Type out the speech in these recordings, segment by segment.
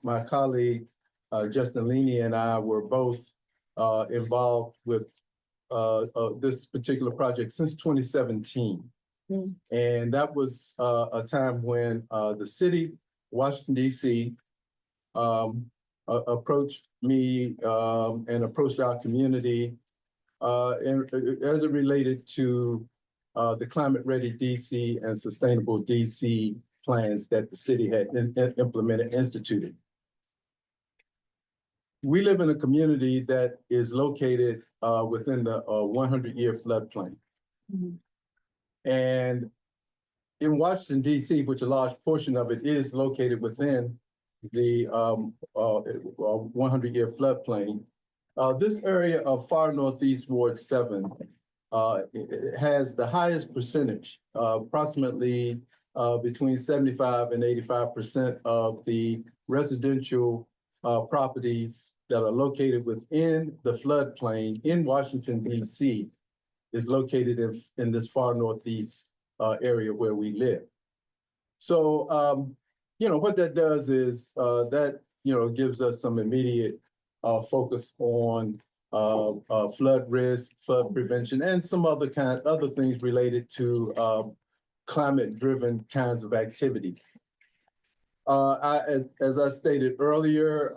my colleague, Justin Lini, and I were both involved with this particular project since 2017. And that was a time when the city, Washington, D.C., approached me and approached our community as it related to the Climate Ready DC and Sustainable DC plans that the city had implemented, instituted. We live in a community that is located within the 100-year floodplain. And in Washington, D.C., which a large portion of it is located within the 100-year floodplain, this area of far northeast Ward 7 has the highest percentage, approximately between 75 and 85% of the residential properties that are located within the floodplain in Washington, D.C. is located in this far northeast area where we live. So, what that does is that, gives us some immediate focus on flood risk, flood prevention, and some other things related to climate-driven kinds of activities. As I stated earlier,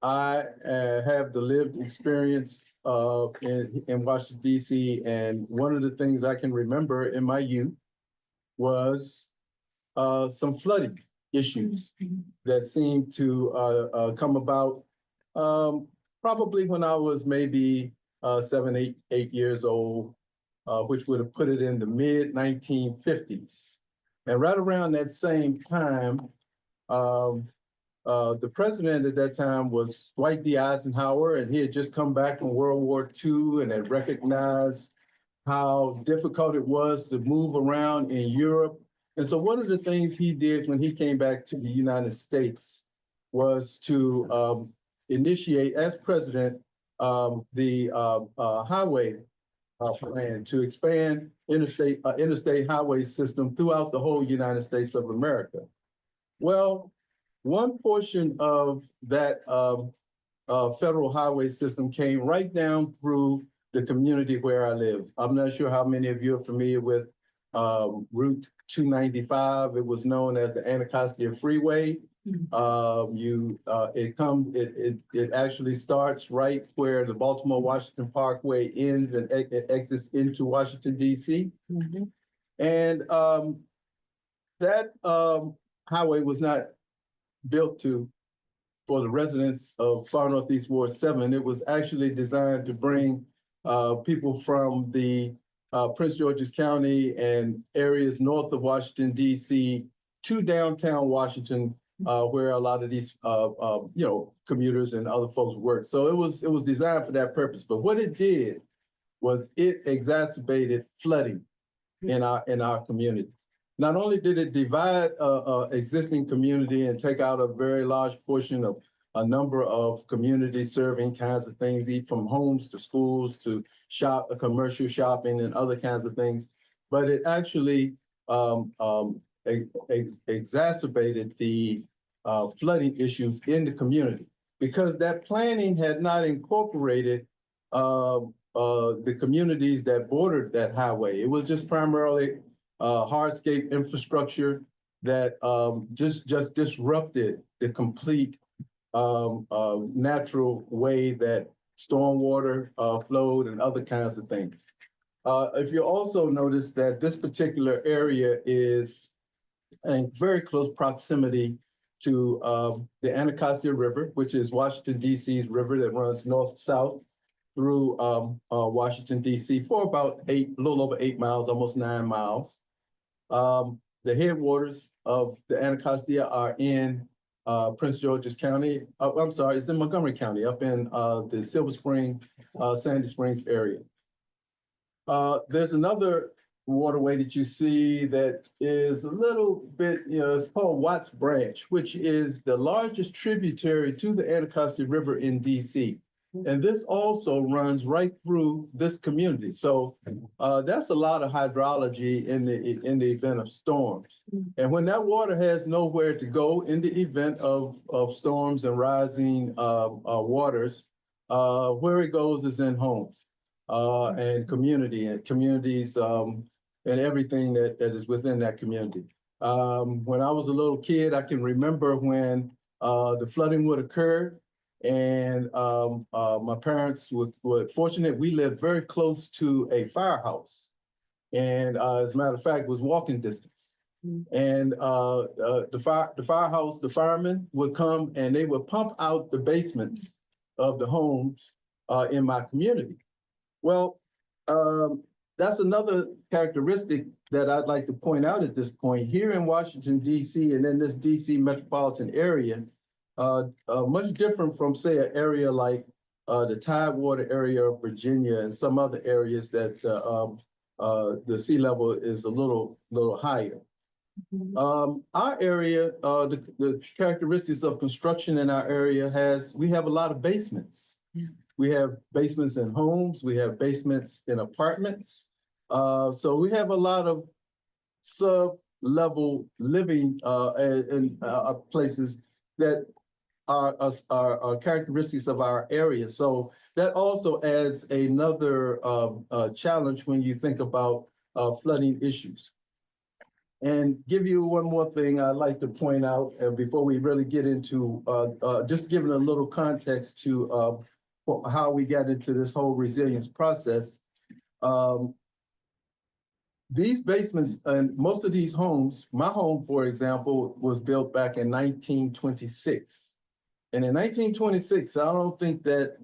I have the lived experience in Washington, D.C., and one of the things I can remember in my youth was some flooding issues that seemed to come about probably when I was maybe 7, 8 years old, which would have put it in the mid-1950s. And right around that same time, the president at that time was Dwight D. Eisenhower, and he had just come back from World War II and had recognized how difficult it was to move around in Europe. And so one of the things he did when he came back to the United States was to initiate, as president, the highway plan to expand interstate highway system throughout the whole United States of America. Well, one portion of that federal highway system came right down through the community where I live. I'm not sure how many of you are familiar with Route 295. It was known as the Anacostia Freeway. It actually starts right where the Baltimore-Washington Parkway ends and exits into Washington, D.C. And that highway was not built for the residents of far northeast Ward 7. It was actually designed to bring people from the Prince George's County and areas north of Washington, D.C. to downtown Washington, where a lot of these, commuters and other folks work. So it was designed for that purpose. But what it did was it exacerbated flooding in our community. Not only did it divide existing community and take out a very large portion of a number of community serving kinds of things, from homes to schools to commercial shopping and other kinds of things, but it actually exacerbated the flooding issues in the community because that planning had not incorporated the communities that bordered that highway. It was just primarily hardscape infrastructure that just disrupted the complete natural way that stormwater flowed and other kinds of things. If you also notice that this particular area is in very close proximity to the Anacostia River, which is Washington, D.C.'s river that runs north-south through Washington, D.C. for about a little over 8 miles, almost 9 miles. The headwaters of the Anacostia are in Prince George's County. I'm sorry, it's in Montgomery County, up in the Silver Spring, Sandy Springs area. There's another waterway that you see that is a little bit, it's called Watts Branch, which is the largest tributary to the Anacostia River in DC. And this also runs right through this community. So that's a lot of hydrology in the event of storms. And when that water has nowhere to go in the event of storms and rising waters, where it goes is in homes and communities and everything that is within that community. When I was a little kid, I can remember when the flooding would occur. And my parents were fortunate. We lived very close to a firehouse. And as a matter of fact, was walking distance. And the firehouse, the firemen would come and they would pump out the basements of the homes in my community. Well, that's another characteristic that I'd like to point out at this point. Here in Washington, D.C., and in this D.C. metropolitan area, much different from, say, an area like the Tidewater area of Virginia and some other areas that the sea level is a little higher. Our area, the characteristics of construction in our area we have a lot of basements. We have basements in homes, we have basements in apartments. So we have a lot of sub-level living in places that are characteristics of our area. So that also adds another challenge when you think about flooding issues. And give you one more thing I'd like to point out before we really get into just giving a little context to how we got into this whole resilience process. These basements and most of these homes, my home, for example, was built back in 1926. And in 1926, I don't think that,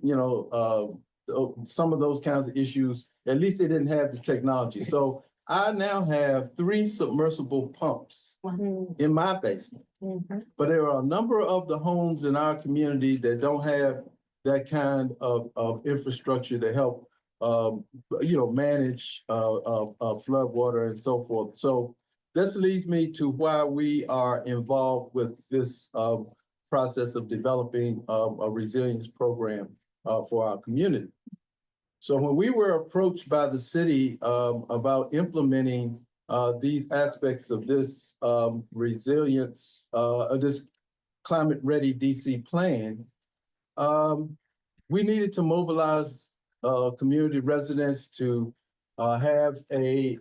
some of those kinds of issues, at least they didn't have the technology. So I now have 3 submersible pumps in my basement. But there are a number of the homes in our community that don't have that kind of infrastructure to help, manage flood water and so forth. So this leads me to why we are involved with this process of developing a resilience program for our community. So when we were approached by the city about implementing these aspects of this resilience, this climate ready DC plan, we needed to mobilize community residents to have a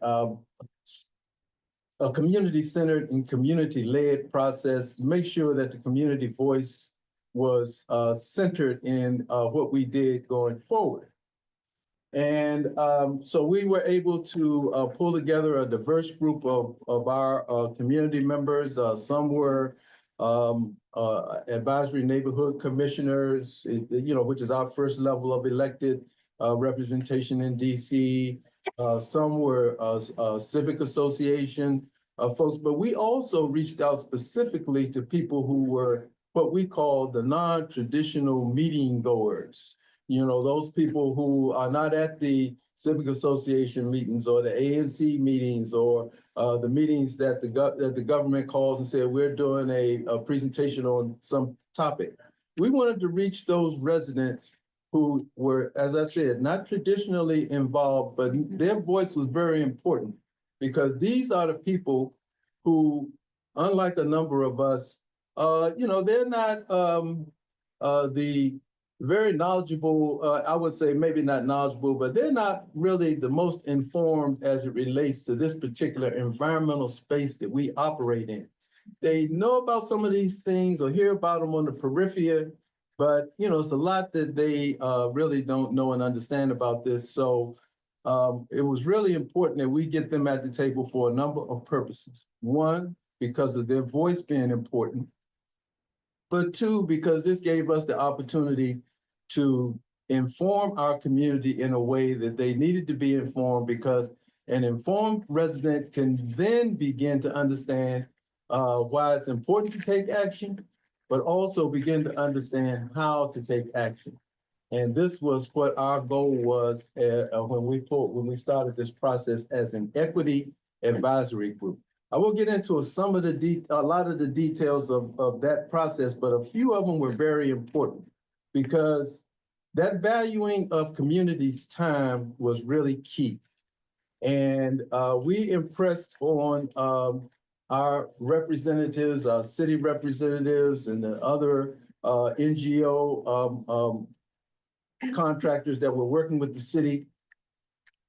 community-centered and community-led process, make sure that the community voice was centered in what we did going forward. And so we were able to pull together a diverse group of our community members. Some were advisory neighborhood commissioners, which is our first level of elected representation in DC. Some were civic association folks, but we also reached out specifically to people who were what we call the non-traditional meeting goers. Those people who are not at the civic association meetings or the ANC meetings or the meetings that the government calls and said, we're doing a presentation on some topic. We wanted to reach those residents who were, as I said, not traditionally involved, but their voice was very important because these are the people who, unlike a number of us, they're not the very knowledgeable, I would say maybe not knowledgeable, but they're not really the most informed as it relates to this particular environmental space that we operate in. They know about some of these things or hear about them on the periphery, but it's a lot that they really don't know and understand about this. So it was really important that we get them at the table for a number of purposes. One, because of their voice being important, but 2, because this gave us the opportunity to inform our community in a way that they needed to be informed, because an informed resident can then begin to understand why it's important to take action, but also begin to understand how to take action. And this was what our goal was when we started this process as an equity advisory group. I will get into a lot of the details of that process, but a few of them were very important because that valuing of community's time was really key. And we impressed on our representatives, our city representatives, and the other NGO contractors that were working with the city.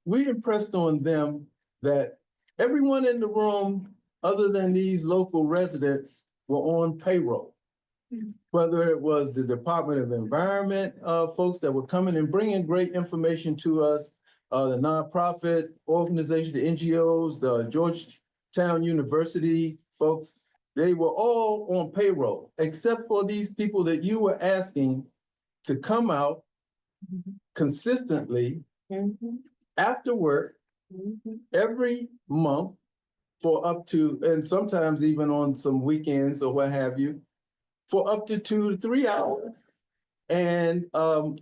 We impressed on them that everyone in the room, other than these local residents, were on payroll. Whether it was the Department of Environment folks that were coming and bringing great information to us, the nonprofit organization, the NGOs, the Georgetown University folks, they were all on payroll, except for these people that you were asking to come out consistently after work every month for up to, and sometimes even on some weekends or what have you, for up to 2 to 3 hours, and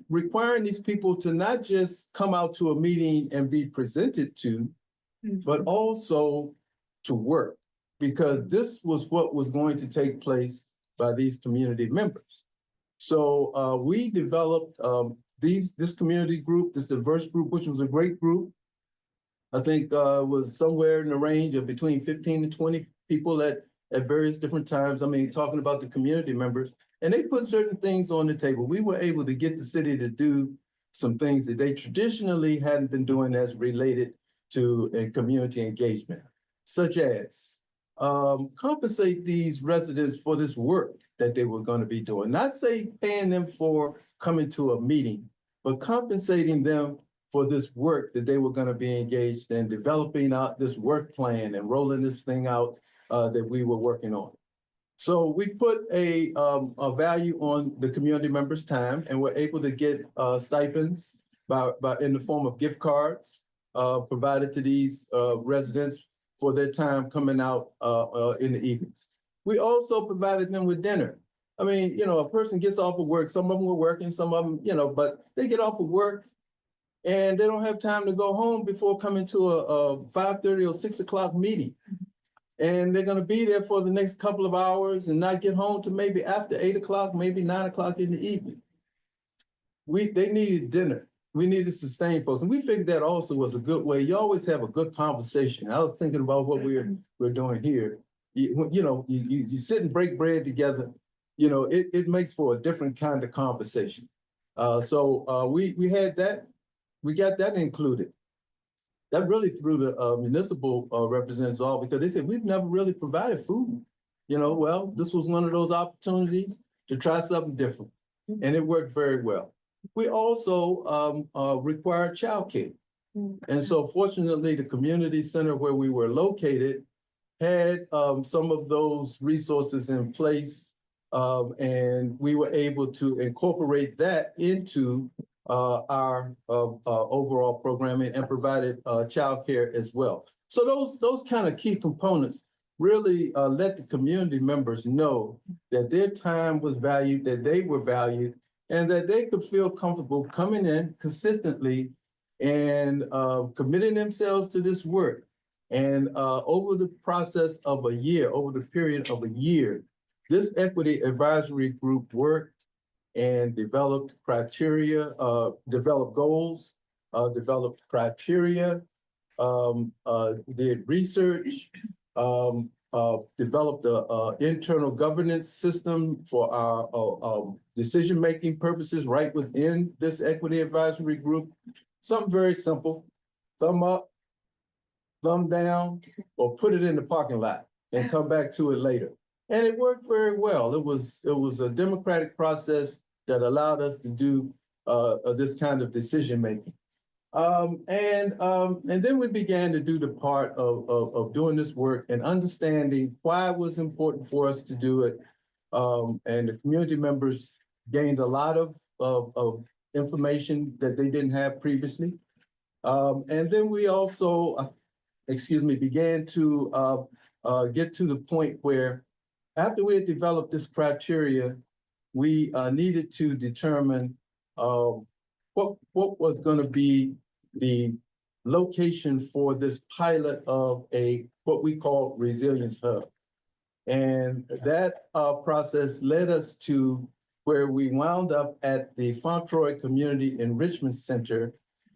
requiring these people to not just come out to a meeting and be presented to, but also to work, because this was what was going to take place by these community members. So we developed this community group, this diverse group, which was a great group. I think was somewhere in the range of between 15 to 20 people at various different times. I mean, talking about the community members, and they put certain things on the table. We were able to get the city to do some things that they traditionally hadn't been doing as related to community engagement, such as compensate these residents for this work that they were going to be doing. Not say paying them for coming to a meeting, but compensating them for this work that they were going to be engaged in, developing out this work plan and rolling this thing out that we were working on. So we put a value on the community members' time, and we're able to get stipends in the form of gift cards provided to these residents for their time coming out in the evenings. We also provided them with dinner. I mean, you know, a person gets off of work, some of them were working, some of them, you know, but they get off of work and they don't have time to go home before coming to a 5:30 or 6 o'clock meeting. And they're gonna be there for the next couple of hours and not get home to maybe after 8 o'clock, maybe 9 o'clock in the evening. They needed dinner. We needed to sustain folks. And we figured that also was a good way. You always have a good conversation. I was thinking about what we're doing here. You sit and break bread together. You know, it makes for a different kind of conversation. So we had that. We got that included. That really threw the municipal representatives off, because they said, we've never really provided food. You know, well, this was one of those opportunities to try something different, and it worked very well. We also required childcare. And so fortunately, the community center where we were located had some of those resources in place, and we were able to incorporate that into our overall programming and provided childcare as well. So those kind of key components really let the community members know that their time was valued, that they were valued, and that they could feel comfortable coming in consistently and committing themselves to this work. And over the process of a year, over the period of a year, this equity advisory group worked and developed criteria, developed goals, developed criteria, did research, developed an internal governance system for our decision-making purposes right within this equity advisory group. Something very simple: thumb up, thumb down, or put it in the parking lot and come back to it later. And it worked very well. It was a democratic process that allowed us to do this kind of decision making. And then we began to do the part of doing this work and understanding why it was important for us to do it. And the community members gained a lot of information that they didn't have previously. And then we also, began to get to the point where, after we had developed this criteria, we needed to determine what was going to be the location for this pilot of what we call resilience hub. And that process led us to where we wound up at the Fontroy Community Enrichment Center,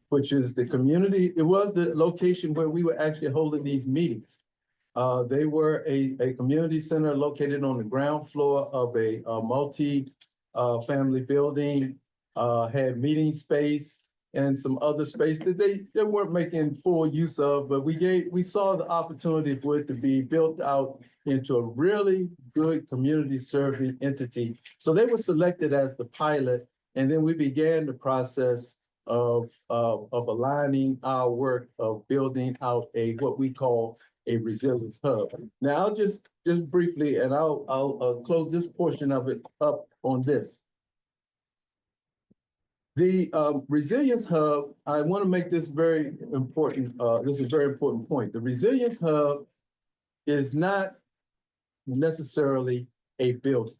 which is the community, it was the location where we were actually holding these meetings. They were a community center located on the ground floor of a multi-family building, had meeting space and some other space that they weren't making full use of, but we saw the opportunity for it to be built out into a really good community serving entity. So they were selected as the pilot, and then we began the process of aligning our work of building out what we call a resilience hub. Now, I'll just briefly, and I'll close this portion of it up on this. The resilience hub, I want to make this very important. This is a very important point. The resilience hub is not necessarily a building.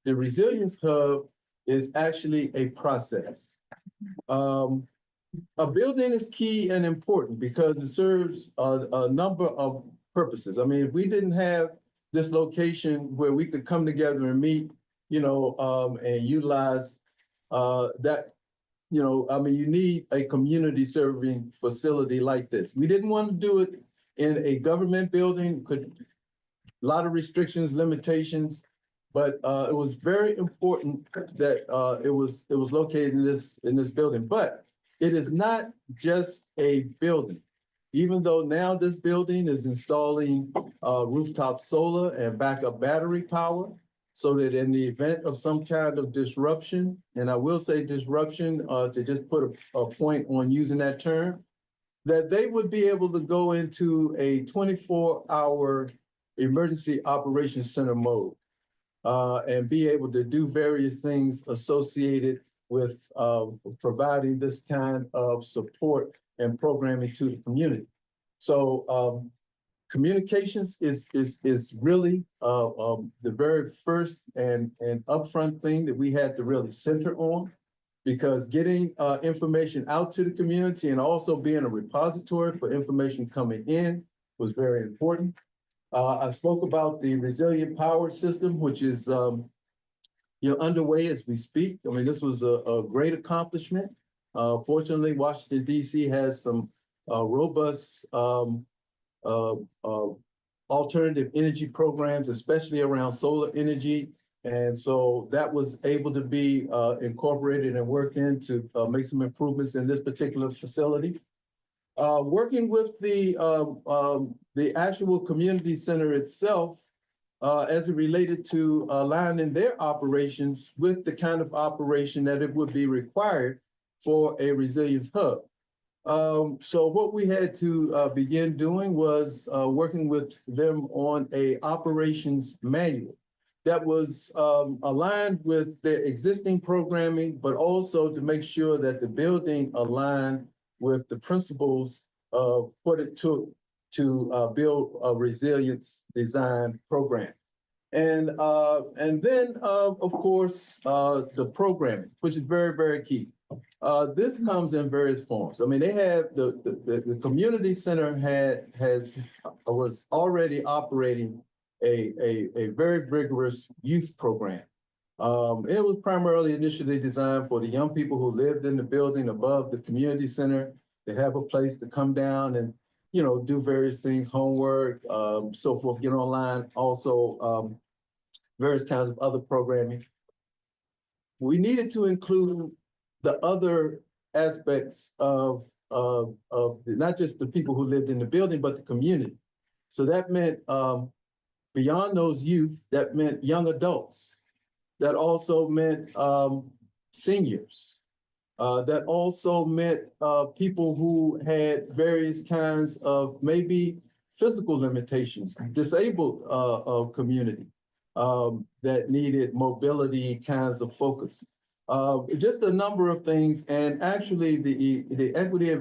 The resilience hub is actually a process. A building is key and important because it serves a number of purposes. I mean, if we didn't have this location where we could come together and meet, and utilize that, I mean, you need a community serving facility like this. We didn't want to do it in a government building, a lot of restrictions, limitations, but it was very important that it was located in this building. But it is not just a building. Even though now this building is installing rooftop solar and backup battery power, so that in the event of some kind of disruption, and I will say disruption to just put a point on using that term, that they would be able to go into a 24-hour emergency operations center mode and be able to do various things associated with providing this kind of support and programming to the community. So communications is really the very first and upfront thing that we had to really center on, because getting information out to the community and also being a repository for information coming in was very important. I spoke about the resilient power system, which is underway as we speak. I mean, this was a great accomplishment. Fortunately, Washington, D.C. has some robust alternative energy programs, especially around solar energy. And so that was able to be incorporated and worked in to make some improvements in this particular facility. Working with the actual community center itself, as it related to aligning their operations with the kind of operation that it would be required for a resilience hub. So what we had to begin doing was working with them on a operations manual that was aligned with their existing programming, but also to make sure that the building aligned with the principles of what it took to build a resilience design program. And then, of course, the programming, which is very, very key. This comes in various forms. I mean, they have the community center was already operating a very rigorous youth program. It was primarily initially designed for the young people who lived in the building above the community center. They have a place to come down and do various things, homework, so forth, get online, also various kinds of other programming. We needed to include the other aspects of not just the people who lived in the building, but the community. So that meant beyond those youth, that meant young adults. That also meant seniors. That also meant people who had various kinds of maybe physical limitations, disabled community that needed mobility kinds of focus. Just a number of things, and actually the Equity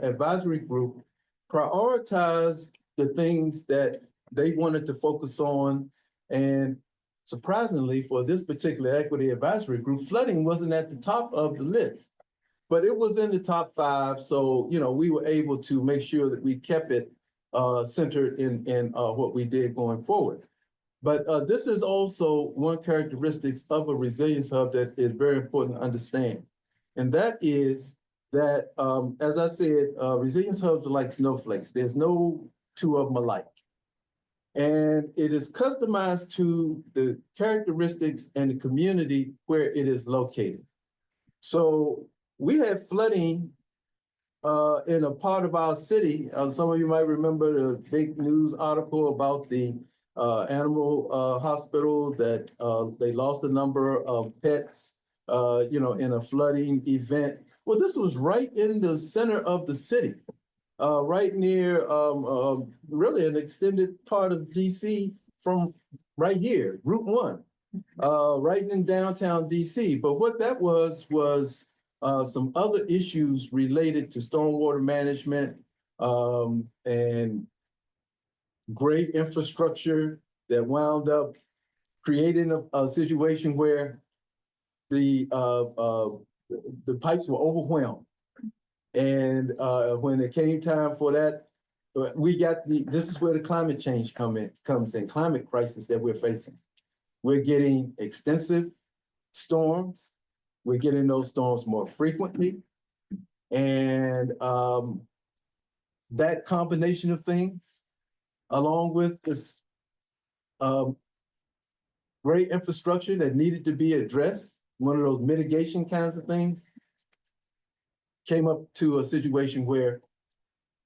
Advisory Group prioritized the things that they wanted to focus on, and surprisingly, for this particular Equity Advisory Group, flooding wasn't at the top of the list, but it was in the top 5. So, we were able to make sure that we kept it centered in what we did going forward. But this is also one characteristics of a resilience hub that is very important to understand. And that is that, as I said, resilience hubs are like snowflakes. There's no two of them alike. And it is customized to the characteristics and the community where it is located. So we had flooding in a part of our city. Some of you might remember the big news article about the animal hospital that they lost a number of pets, in a flooding event. Well, this was right in the center of the city, right near really an extended part of DC from right here, Route 1, right in downtown DC. But what that was some other issues related to stormwater management and great infrastructure that wound up creating a situation where the pipes were overwhelmed. And when it came time for that, this is where the climate change comes in, climate crisis that we're facing. We're getting extensive storms. We're getting those storms more frequently. And that combination of things, along with this great infrastructure that needed to be addressed, one of those mitigation kinds of things, came up to a situation where,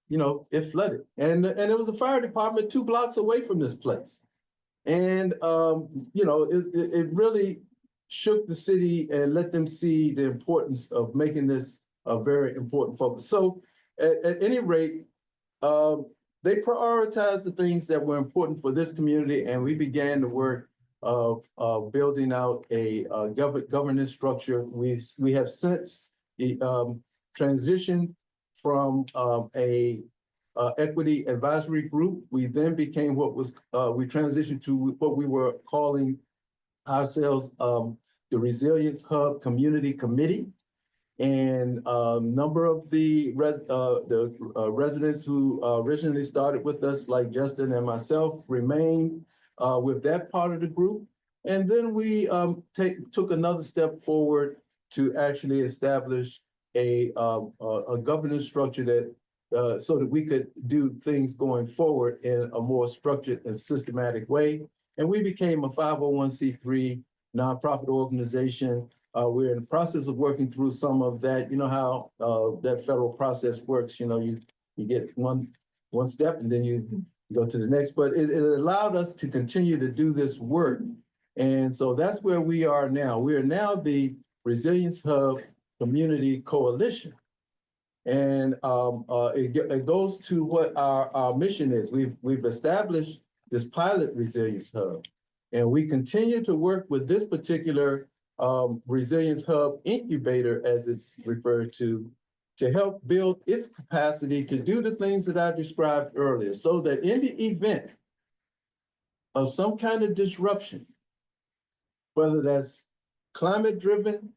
it flooded. And there was a fire department 2 blocks away from this place. And, it really shook the city and let them see the importance of making this a very important focus. So at any rate, they prioritized the things that were important for this community, and we began the work of building out a governance structure. We have since transitioned from a equity advisory group. We then became we transitioned to what we were calling ourselves the Resilience Hub Community Committee. And a number of the residents who originally started with us, like Justin and myself, remained with that part of the group. And then we took another step forward to actually establish a governance structure that so that we could do things going forward in a more structured and systematic way. And we became a 501c3 nonprofit organization. We're in the process of working through some of that. You know how that federal process works. You get one step and then you go to the next. But it allowed us to continue to do this work. And so that's where we are now. We are now the Resilience Hub Community Coalition. And it goes to what our mission is. We've established this pilot resilience hub, and we continue to work with this particular resilience hub incubator, as it's referred to help build its capacity to do the things that I described earlier, so that in the event of some kind of disruption, whether that's climate-driven,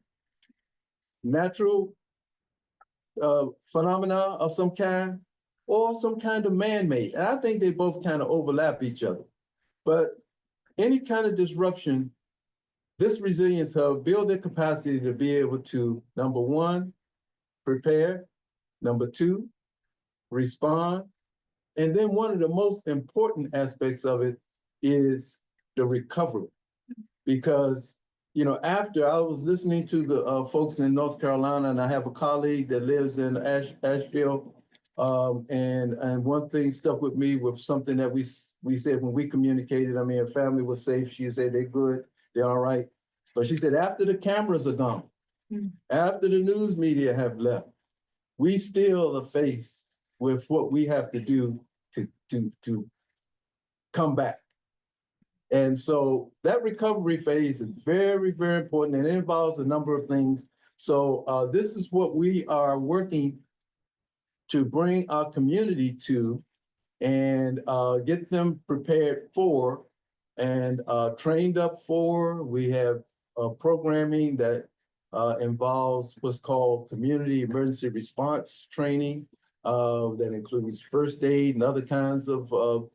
natural phenomena of some kind, or some kind of man-made. And I think they both kind of overlap each other. But any kind of disruption, this resilience hub build their capacity to be able to, number one, prepare, number two, respond. And then one of the most important aspects of it is the recovery. Because after I was listening to the folks in North Carolina, and I have a colleague that lives in Asheville, and one thing stuck with me with something that we said when we communicated. I mean, her family was safe. She said they're good, they're all right. But she said after the cameras are gone, after the news media have left, we still are faced with what we have to do to come back. And so that recovery phase is very, very important, and it involves a number of things. So this is what we are working to bring our community to, and get them prepared for and trained up for. We have programming that involves what's called community emergency response training that includes first aid and other kinds of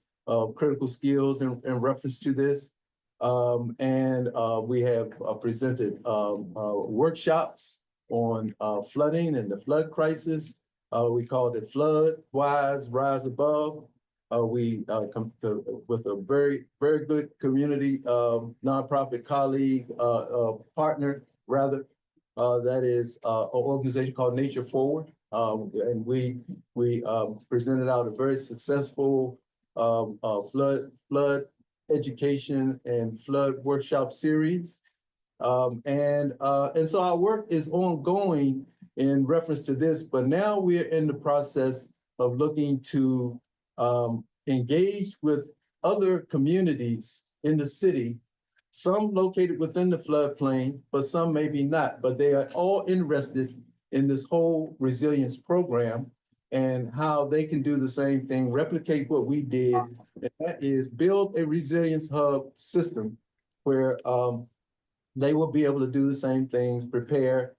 critical skills in reference to this. We have presented workshops on flooding and the flood crisis. We called it Flood Wise, Rise Above. We come with a very, very good community nonprofit colleague, partner rather, that is an organization called Nature Forward. And we presented out a very successful flood education and flood workshop series. And so our work is ongoing in reference to this, but now we're in the process of looking to engage with other communities in the city, some located within the floodplain, but some maybe not, but they are all interested in this whole resilience program and how they can do the same thing, replicate what we did, and that is build a resilience hub system where they will be able to do the same things, prepare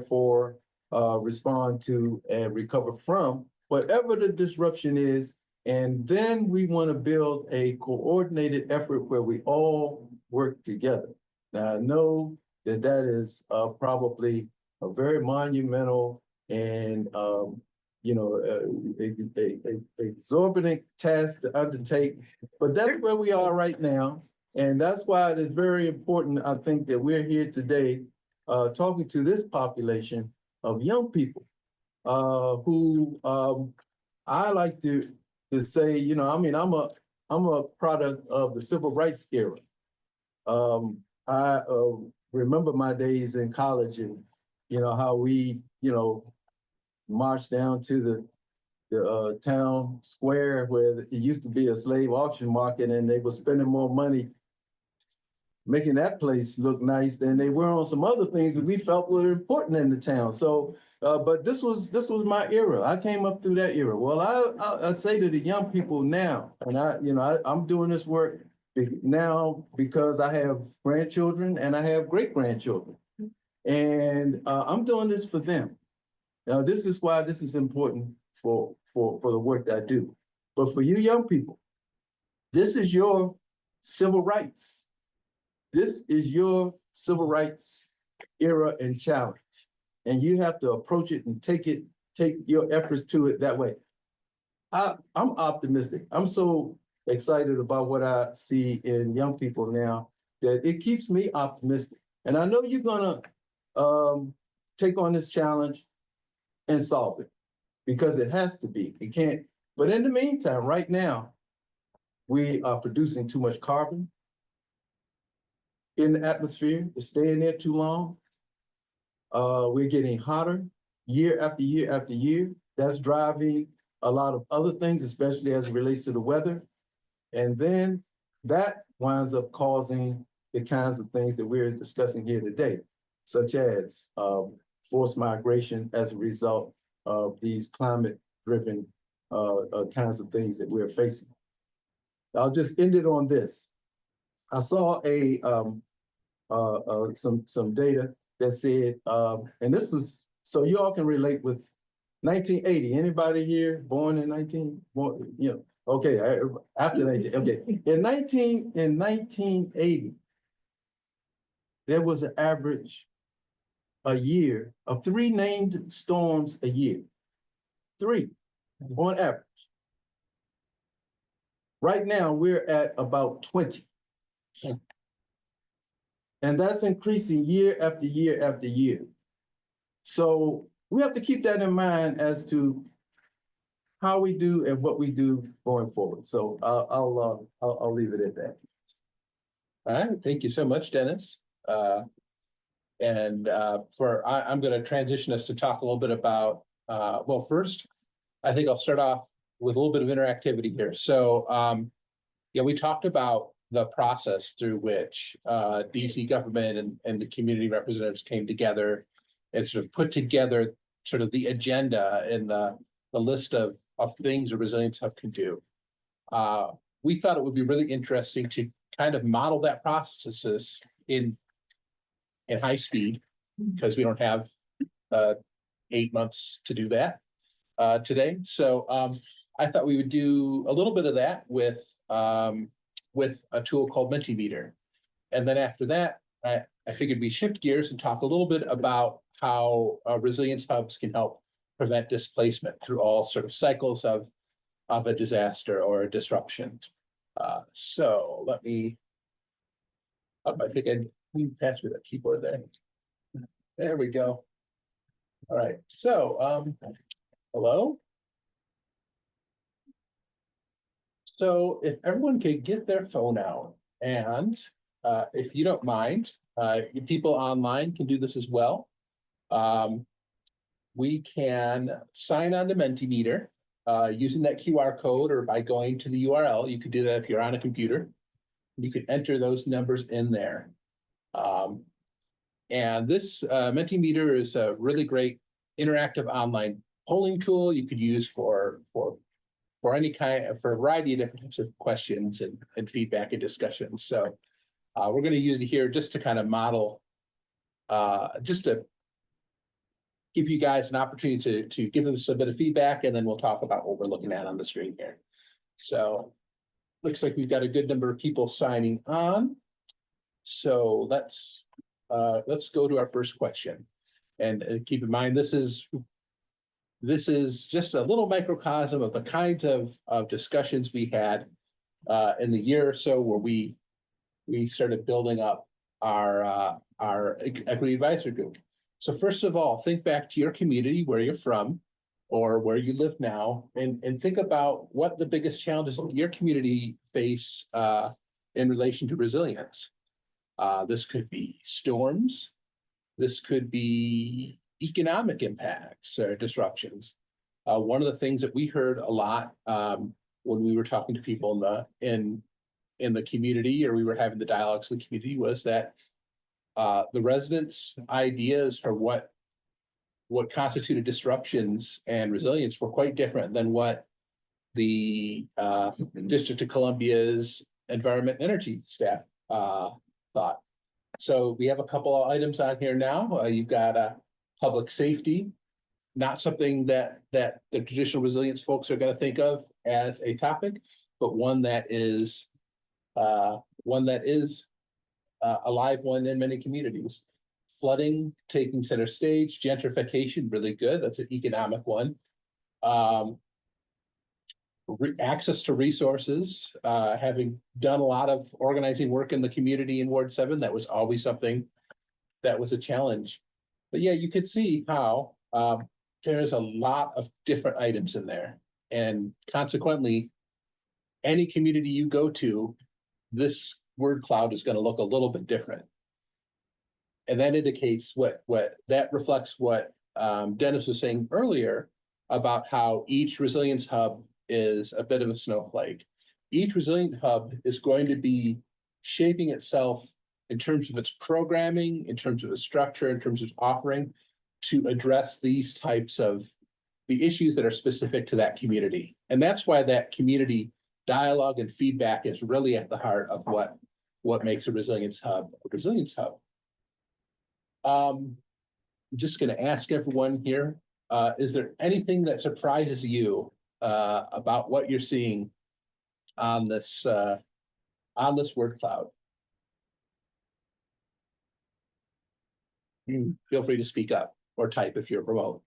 for, respond to, and recover from whatever the disruption is. And then we want to build a coordinated effort where we all work together. Now, I know that that is probably a very monumental and exorbitant task to undertake, but that's where we are right now. And that's why it is very important, I think, that we're here today talking to this population of young people who I like to say, I'm a product of the civil rights era. I remember my days in college and, how we, marched down to the town square where it used to be a slave auction market, and they were spending more money making that place look nice than they were on some other things that we felt were important in the town. So, but this was my era. I came up through that era. Well, I say to the young people now, and I'm doing this work now because I have grandchildren and I have great grandchildren, and I'm doing this for them. Now, this is why this is important for the work that I do. But for you young people, this is your civil rights. This is your civil rights era and challenge. And you have to approach it and take your efforts to it that way. I'm optimistic. I'm so excited about what I see in young people now that it keeps me optimistic. And I know you're gonna take on this challenge and solve it because it has to be. It can't. But in the meantime, right now, we are producing too much carbon in the atmosphere. It's staying there too long. We're getting hotter year after year after year. That's driving a lot of other things, especially as it relates to the weather. And then that winds up causing the kinds of things that we're discussing here today, such as forced migration as a result of these climate-driven kinds of things that we're facing. I'll just end it on this. I saw some data that said, and this was, so you all can relate with 1980. Anybody here born in okay, after 19, okay. In 1980, there was an average a year of 3 named storms a year. 3 on average. Right now, we're at about 20. And that's increasing year after year after year. So we have to keep that in mind as to how we do and what we do going forward. So I'll leave it at that. All right, thank you so much, Dennis. I'm going to transition us to talk a little bit about, well, first, I think I'll start off with a little bit of interactivity here. So, yeah, we talked about the process through which DC government and the community representatives came together and sort of put together sort of the agenda and the list of things a resilience hub can do. We thought it would be really interesting to kind of model that process in high speed, because we don't have 8 months to do that today. So I thought we would do a little bit of that with with a tool called Mentimeter. And then after that, I figured we shift gears and talk a little bit about how resilience hubs can help prevent displacement through all sort of cycles of a disaster or a disruption. So let me, I think I pass me the keyboard there. There we go. All right, so hello. So if everyone could get their phone out, and if you don't mind, people online can do this as well. We can sign on to Mentimeter using that QR code, or by going to the URL. You could do that if you're on a computer. You could enter those numbers in there. And this Mentimeter is a really great interactive online polling tool you could use for any kind, for a variety of different types of questions and feedback and discussions. So we're going to use it here just to kind of model, just to give you guys an opportunity to give us a bit of feedback, and then we'll talk about what we're looking at on the screen here. So looks like we've got a good number of people signing on. So let's go to our first question. And keep in mind, this is just a little microcosm of the kinds of discussions we had in the year or so where we started building up our equity advisory group. So first of all, think back to your community, where you're from or where you live now, and think about what the biggest challenges your community face in relation to resilience. This could be storms. This could be economic impacts or disruptions. One of the things that we heard a lot when we were talking to people in the community, or we were having the dialogues in the community, was that the residents' ideas for what constituted disruptions and resilience were quite different than what the District of Columbia's Environment and Energy staff thought. So we have a couple of items on here now. You've got public safety, not something that the traditional resilience folks are going to think of as a topic, but one that is a live one in many communities. Flooding taking center stage, gentrification, really good. That's an economic one. Access to resources, having done a lot of organizing work in the community in Ward 7, that was always something that was a challenge. But yeah, you could see how there's a lot of different items in there. And consequently, any community you go to, this word cloud is going to look a little bit different. And that indicates what that reflects what Dennis was saying earlier about how each resilience hub is a bit of a snowflake. Each resilient hub is going to be shaping itself in terms of its programming, in terms of its structure, in terms of offering, to address these types of the issues that are specific to that community. And that's why that community dialogue and feedback is really at the heart of what makes a resilience hub a resilience hub. I'm just going to ask everyone here, is there anything that surprises you about what you're seeing on this word cloud? Feel free to speak up or type if you're remote.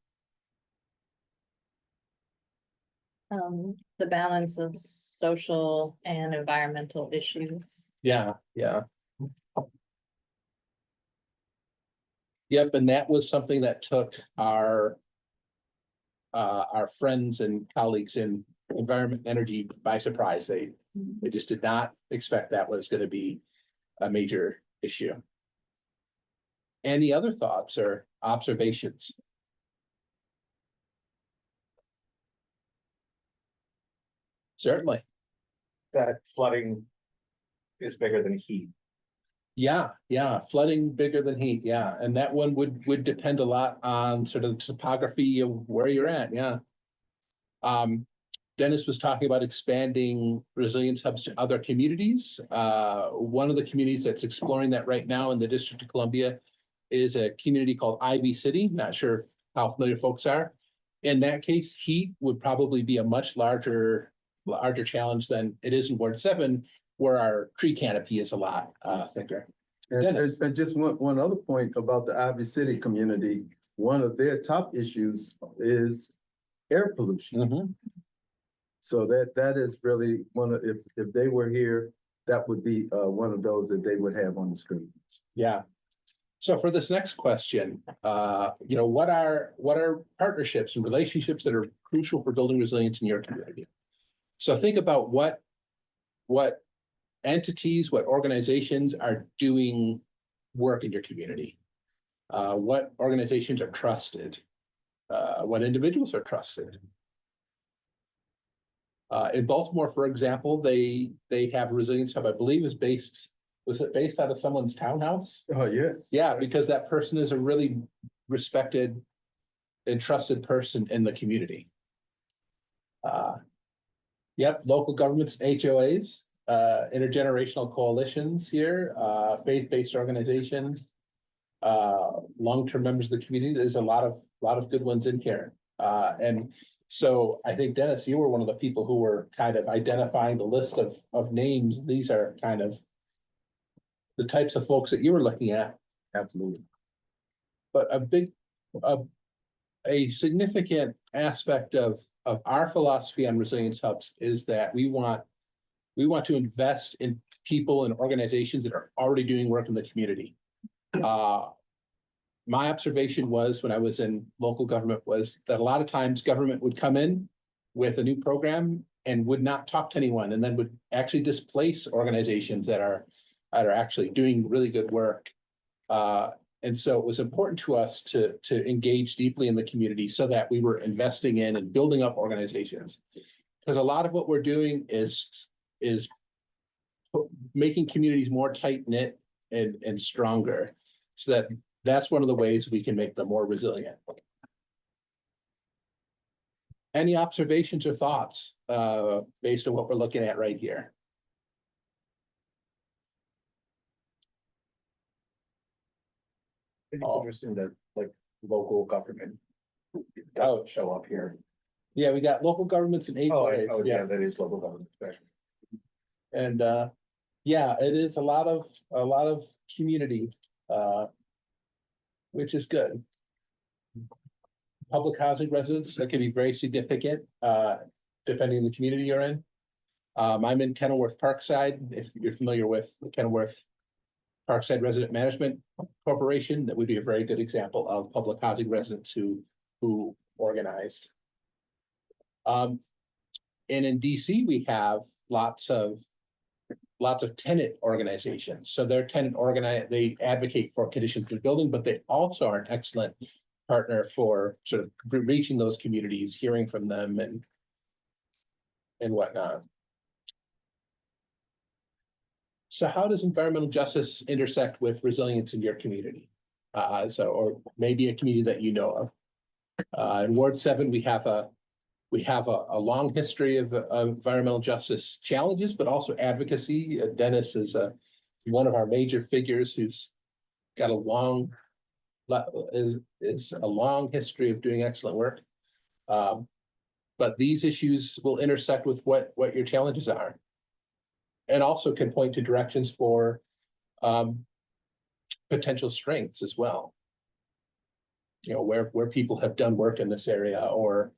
The balance of social and environmental issues. Yeah. Yep, and that was something that took our friends and colleagues in environment and energy by surprise. They just did not expect that was going to be a major issue. Any other thoughts or observations? Certainly. That flooding is bigger than heat. Yeah, flooding bigger than heat, yeah. And that one would depend a lot on sort of the topography of where you're at, yeah. Dennis was talking about expanding resilience hubs to other communities. One of the communities that's exploring that right now in the District of Columbia is a community called Ivy City. Not sure how familiar folks are. In that case, heat would probably be a much larger challenge than it is in Ward 7, where our tree canopy is a lot thicker. And, Dennis. and just one other point about the Ivy City community, one of their top issues is air pollution. Mhm. So that is really one of, if they were here, that would be one of those that they would have on the screen. Yeah. So for this next question, what are partnerships and relationships that are crucial for building resilience in your community? So think about what entities, what organizations are doing work in your community. What organizations are trusted? What individuals are trusted? In Baltimore, for example, they have Resilience Hub, I believe was it based out of someone's townhouse? Oh, yes. Yeah, because that person is a really respected and trusted person in the community. Yep, local governments, HOAs, intergenerational coalitions here, faith-based organizations, long-term members of the community. There's a lot of good ones in here. And so I think, Dennis, you were one of the people who were kind of identifying the list of names. These are kind of the types of folks that you were looking at. Absolutely. But a significant aspect of our philosophy on resilience hubs is that we want to invest in people and organizations that are already doing work in the community. My observation was when I was in local government was that a lot of times government would come in with a new program and would not talk to anyone, and then would actually displace organizations that are actually doing really good work. And so it was important to us to engage deeply in the community so that we were investing in and building up organizations. Because a lot of what we're doing is making communities more tight-knit and stronger, so that's one of the ways we can make them more resilient. Any observations or thoughts based on what we're looking at right here? It's interesting that like local government doesn't show up here. Yeah, we got local governments and HOAs. Yeah, that is local government. And yeah, it is a lot of community, which is good. Public housing residents, that can be very significant, depending on the community you're in. I'm in Kenilworth Parkside. If you're familiar with the Kenilworth Parkside Resident Management Corporation, that would be a very good example of public housing residents who organized. And in DC, we have lots of tenant organizations. So they're they advocate for conditions in the building, but they also are an excellent partner for sort of reaching those communities, hearing from them and whatnot. So how does environmental justice intersect with resilience in your community? Or maybe a community that you know of. In Ward 7, we have a long history of environmental justice challenges, but also advocacy. Dennis is one of our major figures who's got a long history of doing excellent work. But these issues will intersect with what your challenges are, and also can point to directions for potential strengths as well. You know, where people have done work in this area, or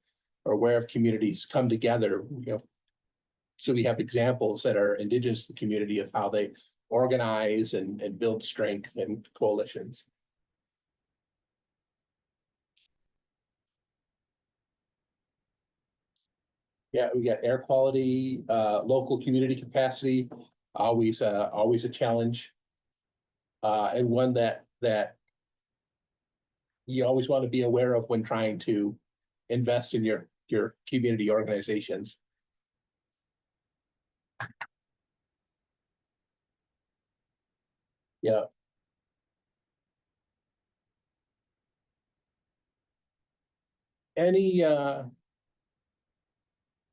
where have communities come together, you know, so we have examples that are indigenous to the community of how they organize and build strength and coalitions. Yeah, we got air quality, local community capacity, always a challenge. And one that you always want to be aware of when trying to invest in your community organizations. Yeah.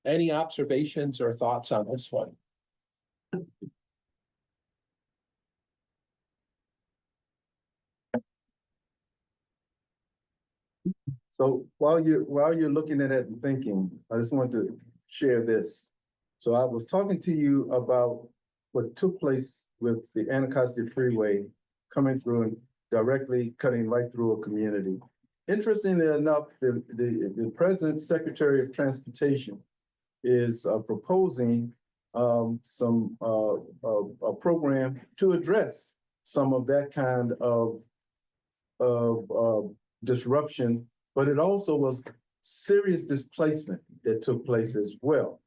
Any observations or thoughts on this one? So while you're looking at it and thinking, I just want to share this. So I was talking to you about what took place with the Anacostia Freeway coming through and directly cutting right through a community. Interestingly enough, the President's Secretary of Transportation is proposing a program to address some of that kind of disruption, but it also was serious displacement that took place as well.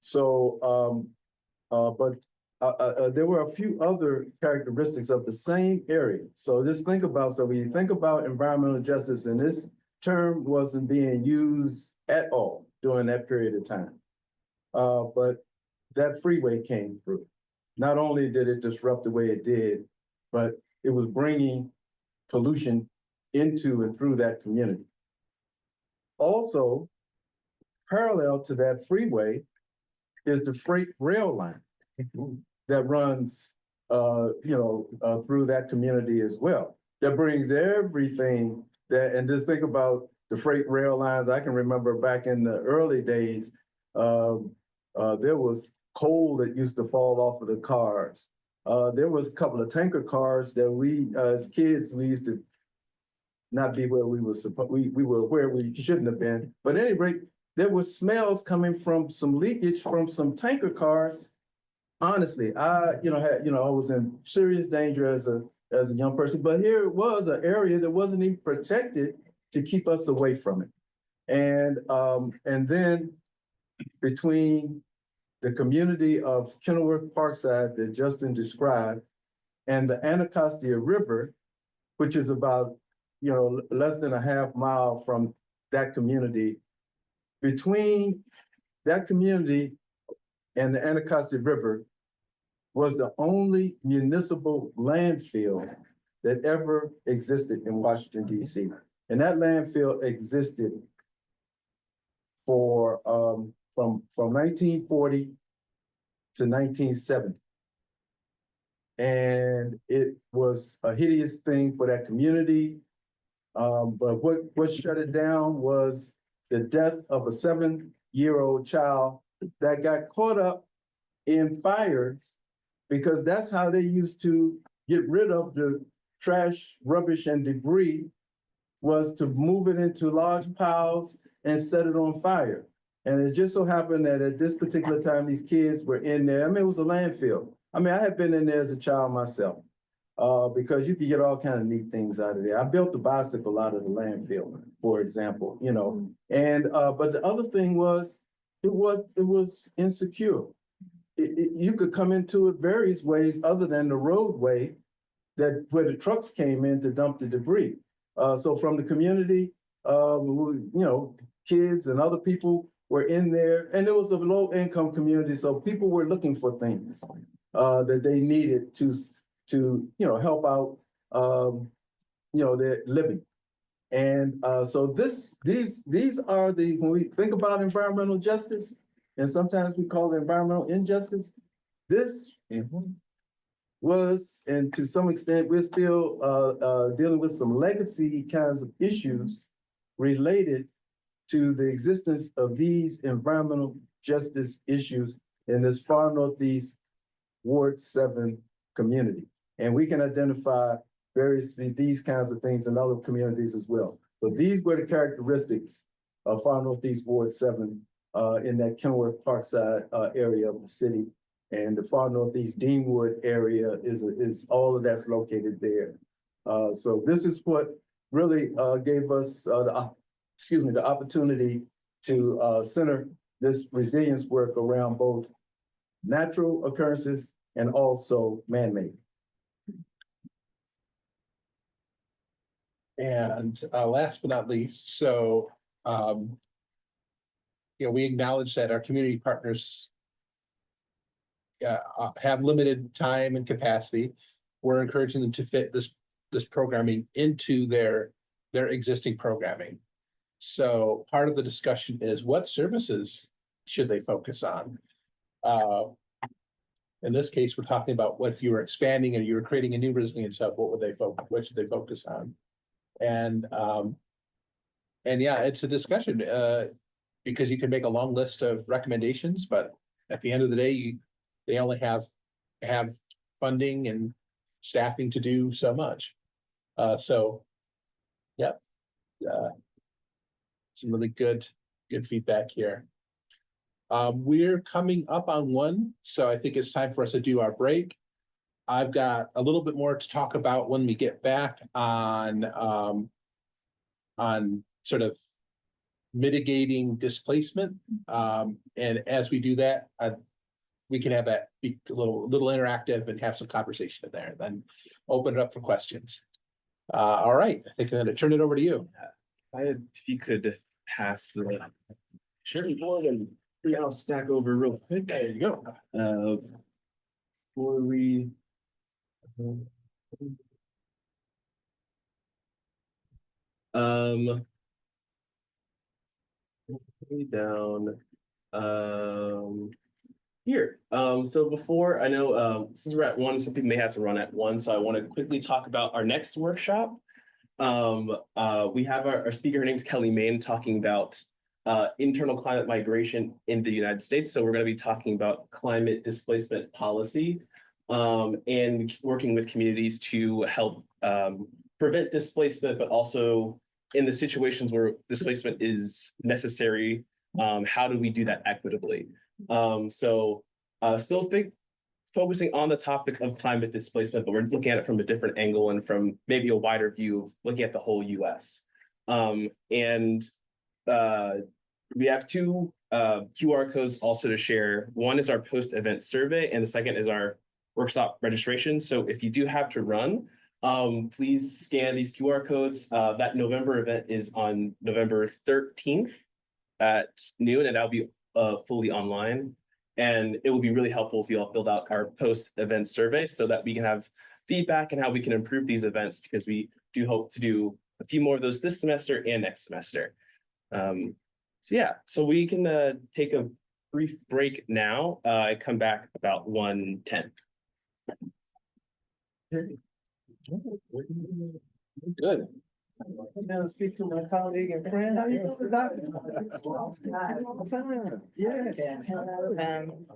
So, there were a few other characteristics of the same area. So just think about, so when you think about environmental justice, and this term wasn't being used at all during that period of time. But that freeway came through. Not only did it disrupt the way it did, but it was bringing pollution into and through that community. Also, parallel to that freeway is the freight rail line that runs, through that community as well. That brings everything that, and just think about the freight rail lines. I can remember back in the early days, there was coal that used to fall off of the cars. There was a couple of tanker cars that we, as kids, we used to not be where we were supposed, we were where we shouldn't have been. But at any rate, there were smells coming from some leakage from some tanker cars. Honestly, I was in serious danger as a young person, but here it was an area that wasn't even protected to keep us away from it. And then between the community of Kenilworth Parkside that Justin described and the Anacostia River, which is about, less than a half mile from that community, between that community and the Anacostia River was the only municipal landfill that ever existed in Washington, D.C. And that landfill existed for from 1940 to 1970. And it was a hideous thing for that community. But what shut it down was the death of a 7-year-old child that got caught up in fires, because that's how they used to get rid of the trash, rubbish, and debris, was to move it into large piles and set it on fire. And it just so happened that at this particular time, these kids were in there. I mean, it was a landfill. I mean, I had been in there as a child myself, because you could get all kinds of neat things out of there. I built a bicycle out of the landfill, for example, And but the other thing was, it was insecure. You could come into it various ways other than the roadway where the trucks came in to dump the debris. So from the community, kids and other people were in there, and it was a low-income community, so people were looking for things that they needed to help out their living. And so these are when we think about environmental justice, and sometimes we call it environmental injustice, this was, and to some extent, we're still dealing with some legacy kinds of issues related to the existence of these environmental justice issues in this far northeast Ward 7 community. And we can identify these kinds of things in other communities as well. But these were the characteristics of far northeast Ward 7 in that Kenilworth Parkside area of the city. And the far northeast Deanwood area is all of that's located there. So this is what really gave us the opportunity to center this resilience work around both natural occurrences and also man-made. And last but not least, so we acknowledge that our community partners have limited time and capacity. We're encouraging them to fit this programming into their existing programming. So part of the discussion is, what services should they focus on? In this case, we're talking about what if you were expanding and you were creating a new resilience hub, what should they focus on? And yeah, it's a discussion because you can make a long list of recommendations, but at the end of the day, they only have have funding and staffing to do so much. So, yeah. Some really good feedback here. We're coming up on one, so I think it's time for us to do our break. I've got a little bit more to talk about when we get back on sort of mitigating displacement. And as we do that, we can have that be a little interactive and have some conversation in there, then open it up for questions. All right, I think I'm gonna turn it over to you. If you could pass the sharing board and I'll stack over real quick. There you go. Before we. Way down. Here. So before I know, since we're at one, some people may have to run at one, so I want to quickly talk about our next workshop. We have our speaker, her name is Kelly Main, talking about internal climate migration in the United States. So we're going to be talking about climate displacement policy and working with communities to help prevent displacement, but also in the situations where displacement is necessary, how do we do that equitably? Still focusing on the topic of climate displacement, but we're looking at it from a different angle and from maybe a wider view of looking at the whole US. We have two QR codes also to share. One is our post-event survey, and the second is our workshop registration. So if you do have to run, please scan these QR codes. That November event is on November 13th at noon, and that'll be fully online. And it will be really helpful if you all filled out our post-event survey so that we can have feedback and how we can improve these events, because we do hope to do a few more of those this semester and next semester. So we can take a brief break now. I come back about 1:10. Good. Now speak to my colleague and friend. How you doing, Doctor? Um,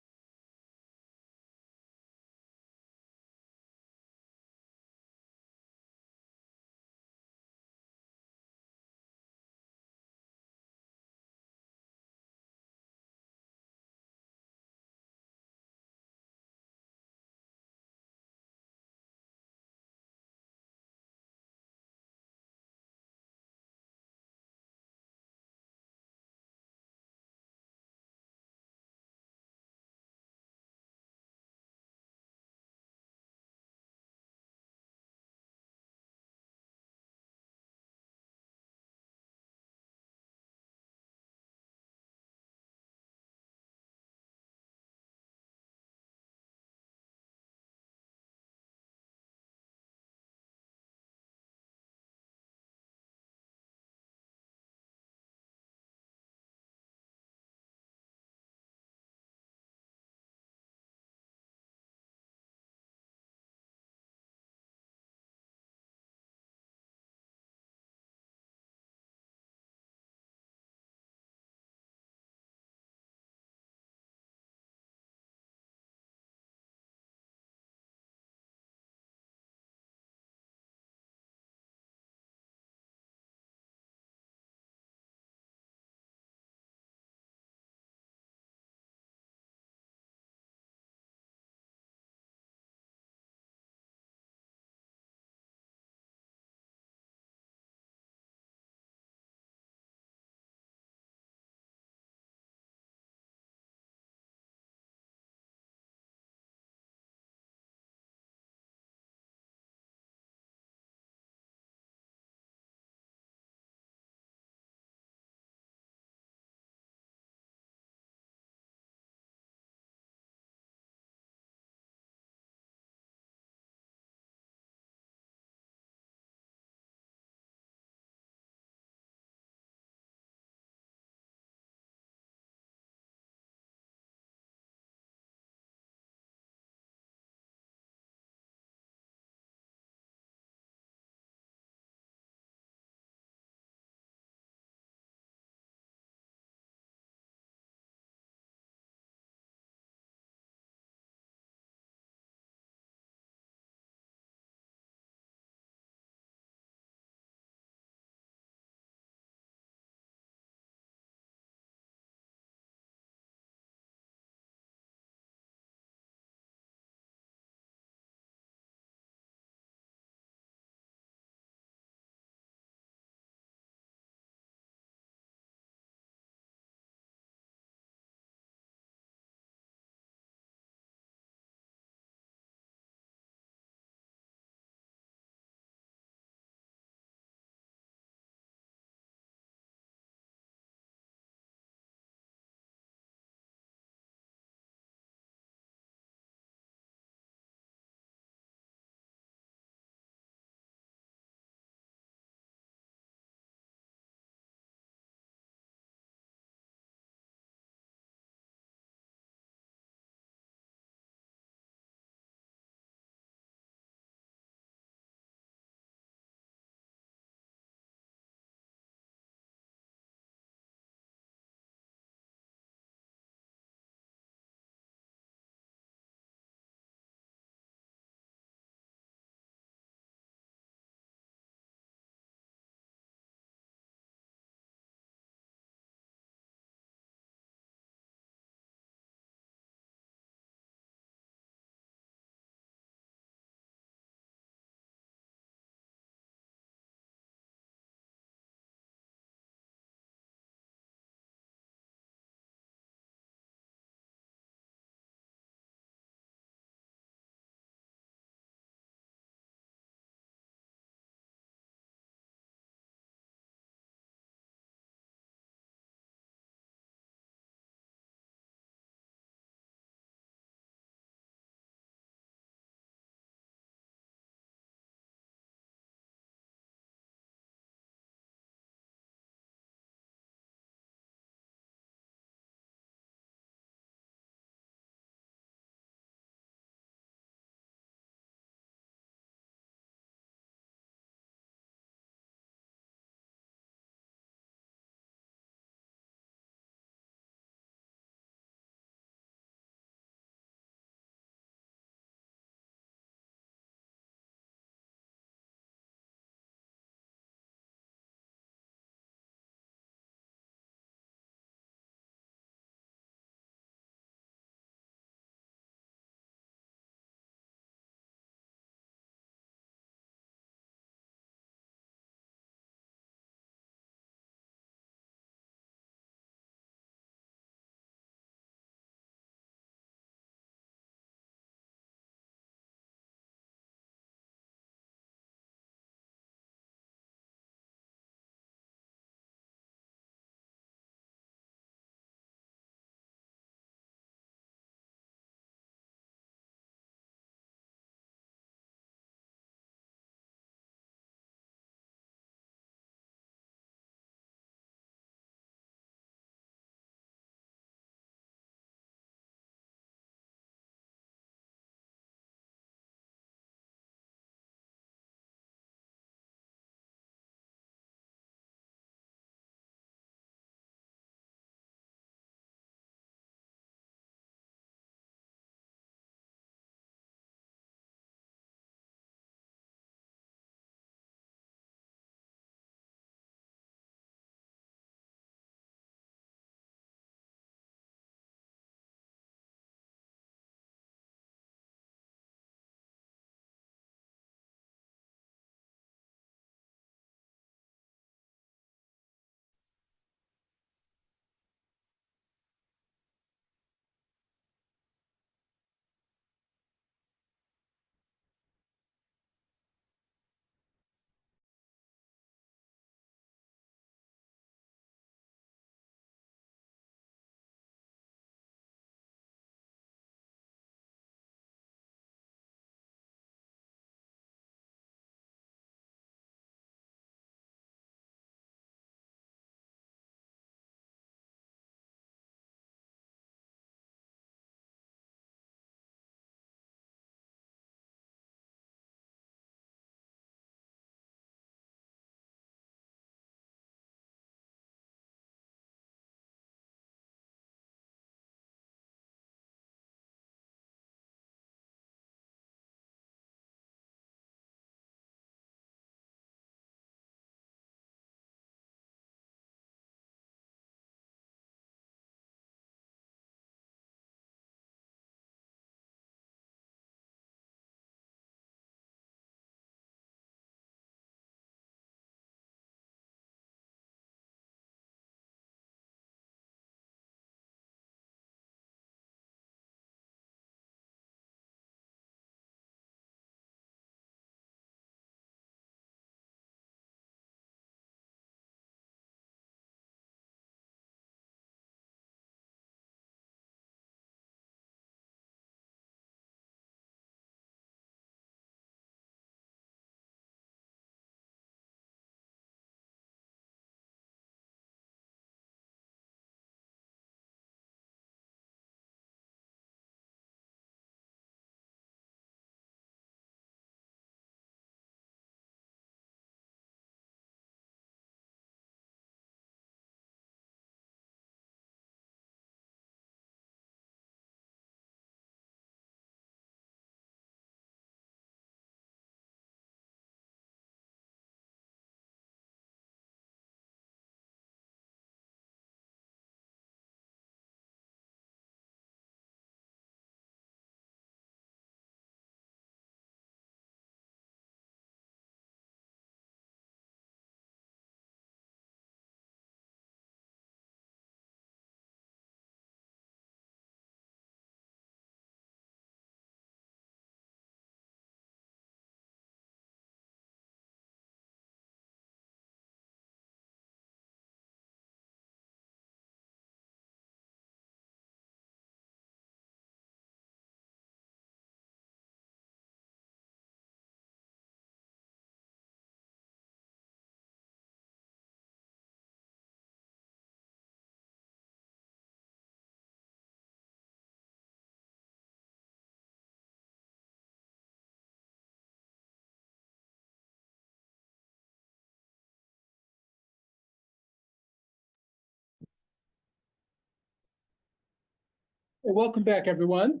Welcome back, everyone.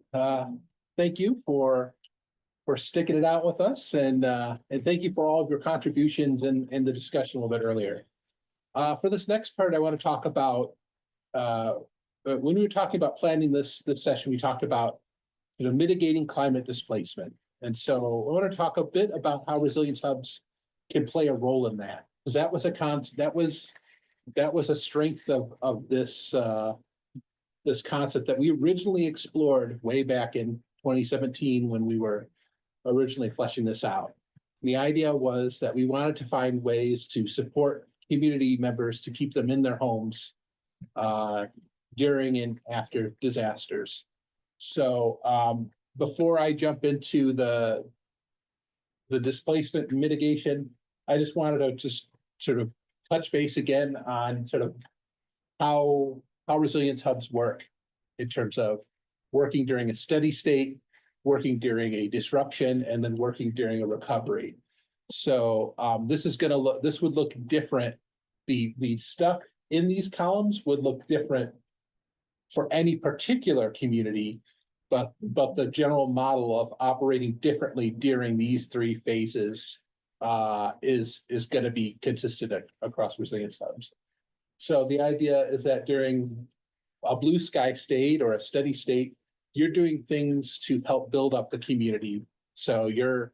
Thank you for sticking it out with us, and thank you for all of your contributions in the discussion a little bit earlier. For this next part, I want to talk about when we were talking about planning this session, we talked about mitigating climate displacement, and so I want to talk a bit about how resilience hubs can play a role in that, because that was a strength of this this concept that we originally explored way back in 2017 when we were originally fleshing this out. The idea was that we wanted to find ways to support community members to keep them in their homes during and after disasters. So before I jump into the displacement mitigation, I just wanted to just sort of touch base again on sort of how resilience hubs work in terms of working during a steady state, working during a disruption, and then working during a recovery. So this would look different. The stuff in these columns would look different for any particular community, but the general model of operating differently during these three phases is going to be consistent across resilience hubs. So the idea is that during a blue sky state or a steady state, you're doing things to help build up the community. So your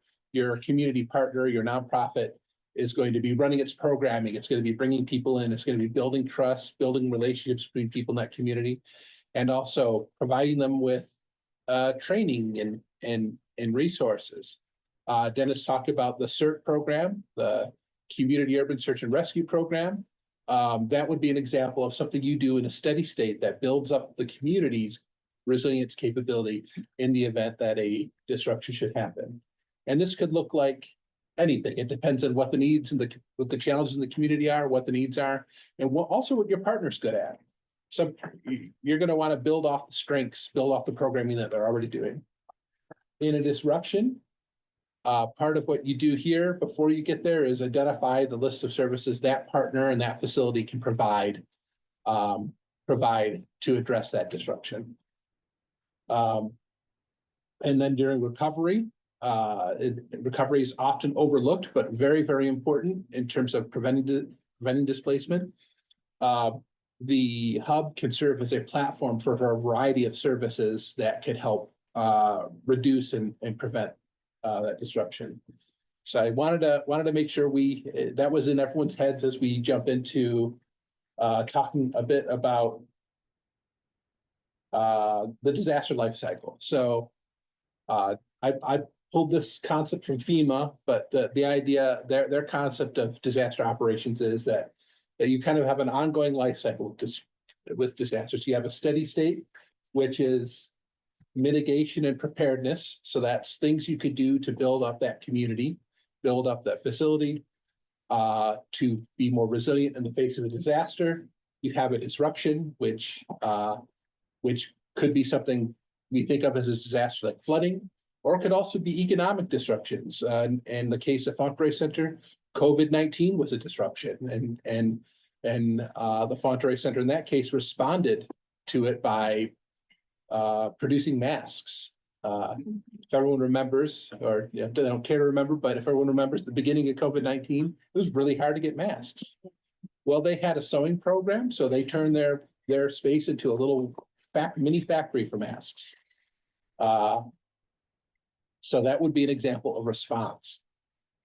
community partner, your nonprofit, is going to be running its programming. It's going to be bringing people in. It's going to be building trust, building relationships between people in that community, and also providing them with training and resources. Dennis talked about the CERT program, the Community Urban Search and Rescue Program. That would be an example of something you do in a steady state that builds up the community's resilience capability in the event that a disruption should happen. And this could look like anything. It depends on what the needs and what the challenges in the community are, what the needs are, and also what your partner's good at. So you're going to want to build off the strengths, build off the programming that they're already doing. In a disruption, part of what you do here before you get there is identify the list of services that partner and that facility can provide to address that disruption. And then during recovery, recovery is often overlooked, but very, very important in terms of preventing displacement. The hub can serve as a platform for a variety of services that could help reduce and prevent that disruption. So I wanted to make sure that was in everyone's heads as we jump into talking a bit about the disaster life cycle. So I pulled this concept from FEMA, but the idea, their concept of disaster operations is that you kind of have an ongoing life cycle with disasters. You have a steady state, which is mitigation and preparedness. So that's things you could do to build up that community, build up that facility, to be more resilient in the face of a disaster. You have a disruption, which could be something we think of as a disaster like flooding, or it could also be economic disruptions. In the case of Fonterey Center, COVID-19 was a disruption, and the Fonterey Center in that case responded to it by producing masks. If everyone remembers, or they don't care to remember, but if everyone remembers the beginning of COVID-19, it was really hard to get masks. Well, they had a sewing program, so they turned their space into a little mini factory for masks. So that would be an example of response.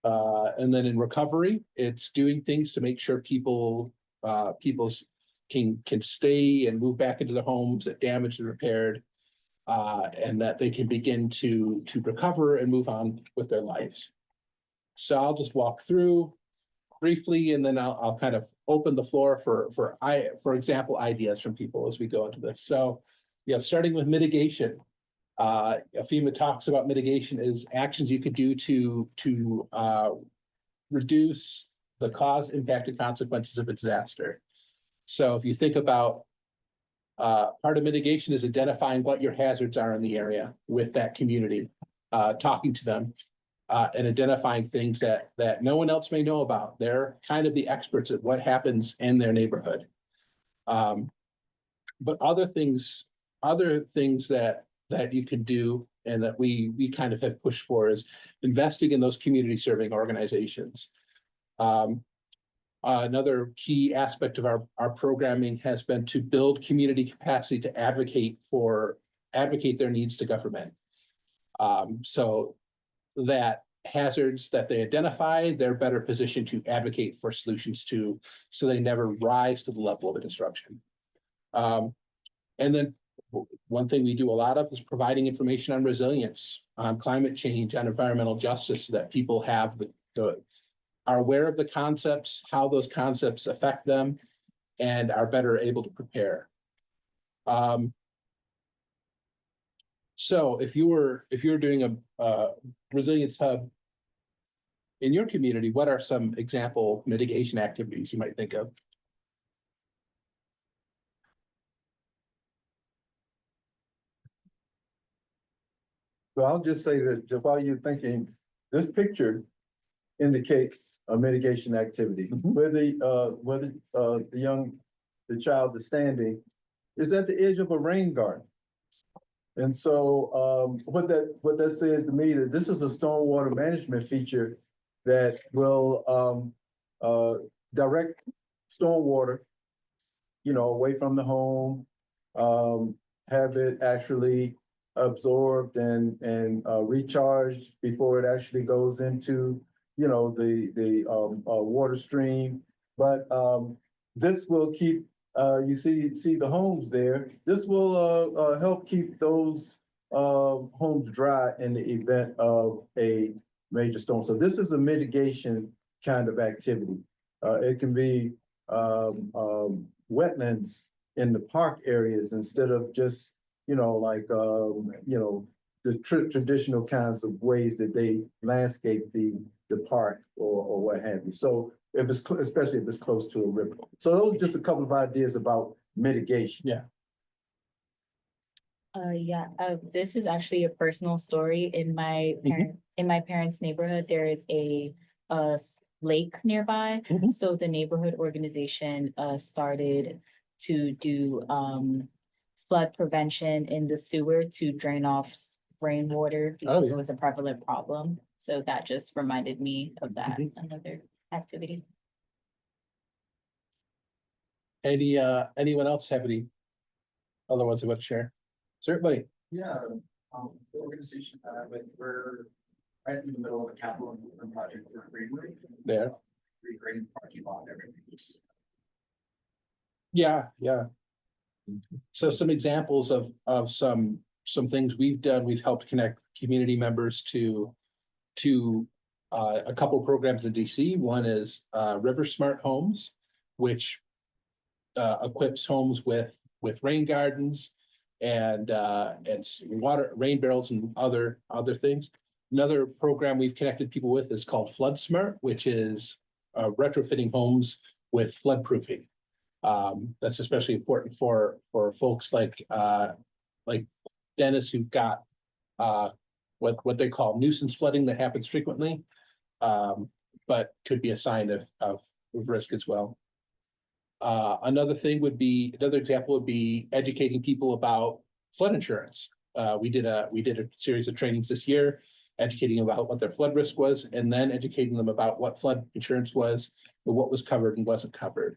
And then in recovery, it's doing things to make sure people can stay and move back into their homes that damaged and repaired, and that they can begin to recover and move on with their lives. So I'll just walk through briefly, and then I'll kind of open the floor for example ideas from people as we go into this. So, starting with mitigation. FEMA talks about mitigation as actions you could do to reduce the cause, impact, and consequences of a disaster. So if you think about part of mitigation is identifying what your hazards are in the area with that community, talking to them, and identifying things that no one else may know about. They're kind of the experts at what happens in their neighborhood. But other things other things that you could do and that we kind of have pushed for is investing in those community serving organizations. Another key aspect of our programming has been to build community capacity to advocate their needs to government. So that hazards that they identify, they're better positioned to advocate for solutions to, so they never rise to the level of a disruption. And then one thing we do a lot of is providing information on resilience, on climate change, on environmental justice, so that people have are aware of the concepts, how those concepts affect them, and are better able to prepare. So if you were doing a resilience hub in your community, what are some example mitigation activities you might think of? So I'll just say that just while you're thinking, this picture indicates a mitigation activity. Where the child is standing is at the edge of a rain garden. And so what that says to me that this is a stormwater management feature that will direct stormwater, away from the home, have it actually absorbed and recharged before it actually goes into the water stream. But this will keep you see the homes there. This will help keep those homes dry in the event of a major storm. So this is a mitigation kind of activity. It can be wetlands in the park areas instead of just the traditional kinds of ways that they landscape the park or what have you. So if it's especially if it's close to a river. So those are just a couple of ideas about mitigation. Yeah. This is actually a personal story. In my parents' neighborhood, there is a lake nearby. So the neighborhood organization started to do flood prevention in the sewer to drain off rainwater because it was a prevalent problem. So that just reminded me of that, another activity. Anyone else have any other ones they want to share? Certainly. Yeah, the organization that I'm with, we're right in the middle of a capital improvement project for Greenway. There. Regrading parking lot, everything. Yeah. So some examples of some things we've done, we've helped connect community members to a couple of programs in DC. One is River Smart Homes, which equips homes with rain gardens and rain barrels and other things. Another program we've connected people with is called Flood Smart, which is retrofitting homes with flood proofing. That's especially important for folks like Dennis, who've got what they call nuisance flooding that happens frequently, but could be a sign of risk as well. Another example would be educating people about flood insurance. We did a series of trainings this year, educating them about what their flood risk was, and then educating them about what flood insurance was, and what was covered and wasn't covered.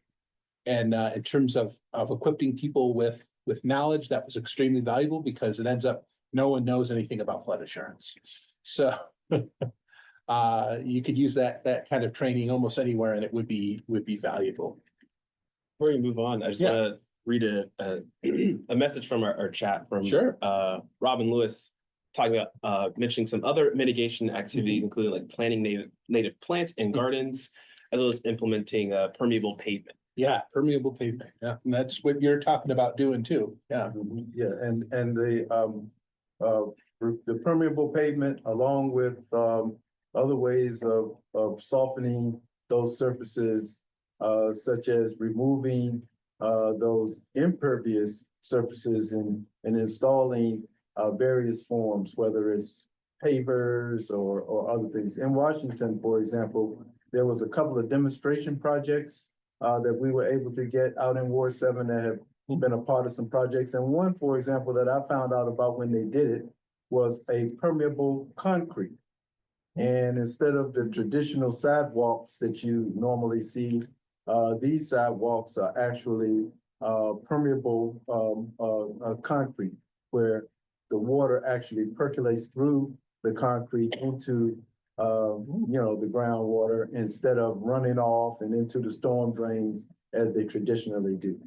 And in terms of equipping people with knowledge, that was extremely valuable because it ends up no one knows anything about flood insurance. So you could use that kind of training almost anywhere, and it would be valuable. Before we move on, I just want to read a message from our chat from Robin Lewis talking about mentioning some other mitigation activities, including like planting native plants and gardens, as well as implementing permeable pavement. Yeah, permeable pavement. Yeah, and that's what you're talking about doing too. Yeah. Yeah, and the permeable pavement along with other ways of softening those surfaces, such as removing those impervious surfaces and installing various forms, whether it's pavers or other things. In Washington, for example, there was a couple of demonstration projects that we were able to get out in Ward 7 that have been a part of some projects, and one, for example, that I found out about when they did it was a permeable concrete. And instead of the traditional sidewalks that you normally see, these sidewalks are actually permeable concrete, where the water actually percolates through the concrete into the groundwater instead of running off and into the storm drains as they traditionally do.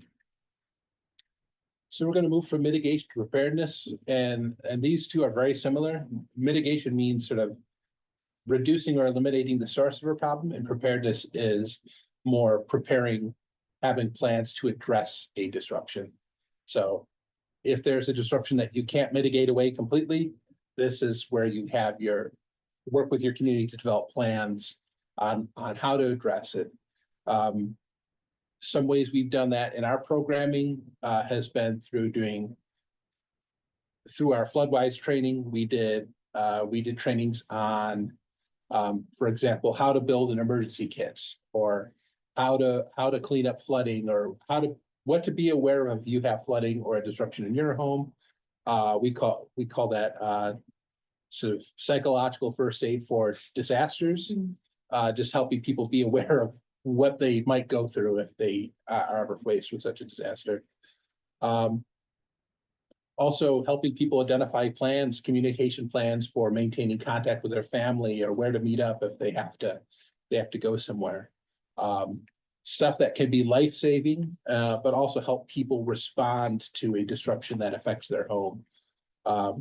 So we're gonna move from mitigation to preparedness, and these two are very similar. Mitigation means sort of reducing or eliminating the source of a problem, and preparedness is more preparing, having plans to address a disruption. So if there's a disruption that you can't mitigate away completely, this is where you have your work with your community to develop plans on how to address it. Some ways we've done that in our programming has been through our floodwise training. We did trainings on, for example, how to build an emergency kit, or how to clean up flooding, or what to be aware of if you have flooding or a disruption in your home. We call that sort of psychological first aid for disasters. Just helping people be aware of what they might go through if they are ever faced with such a disaster. Also helping people identify plans, communication plans for maintaining contact with their family, or where to meet up if they have to go somewhere. Stuff that can be life-saving, but also help people respond to a disruption that affects their home. Well,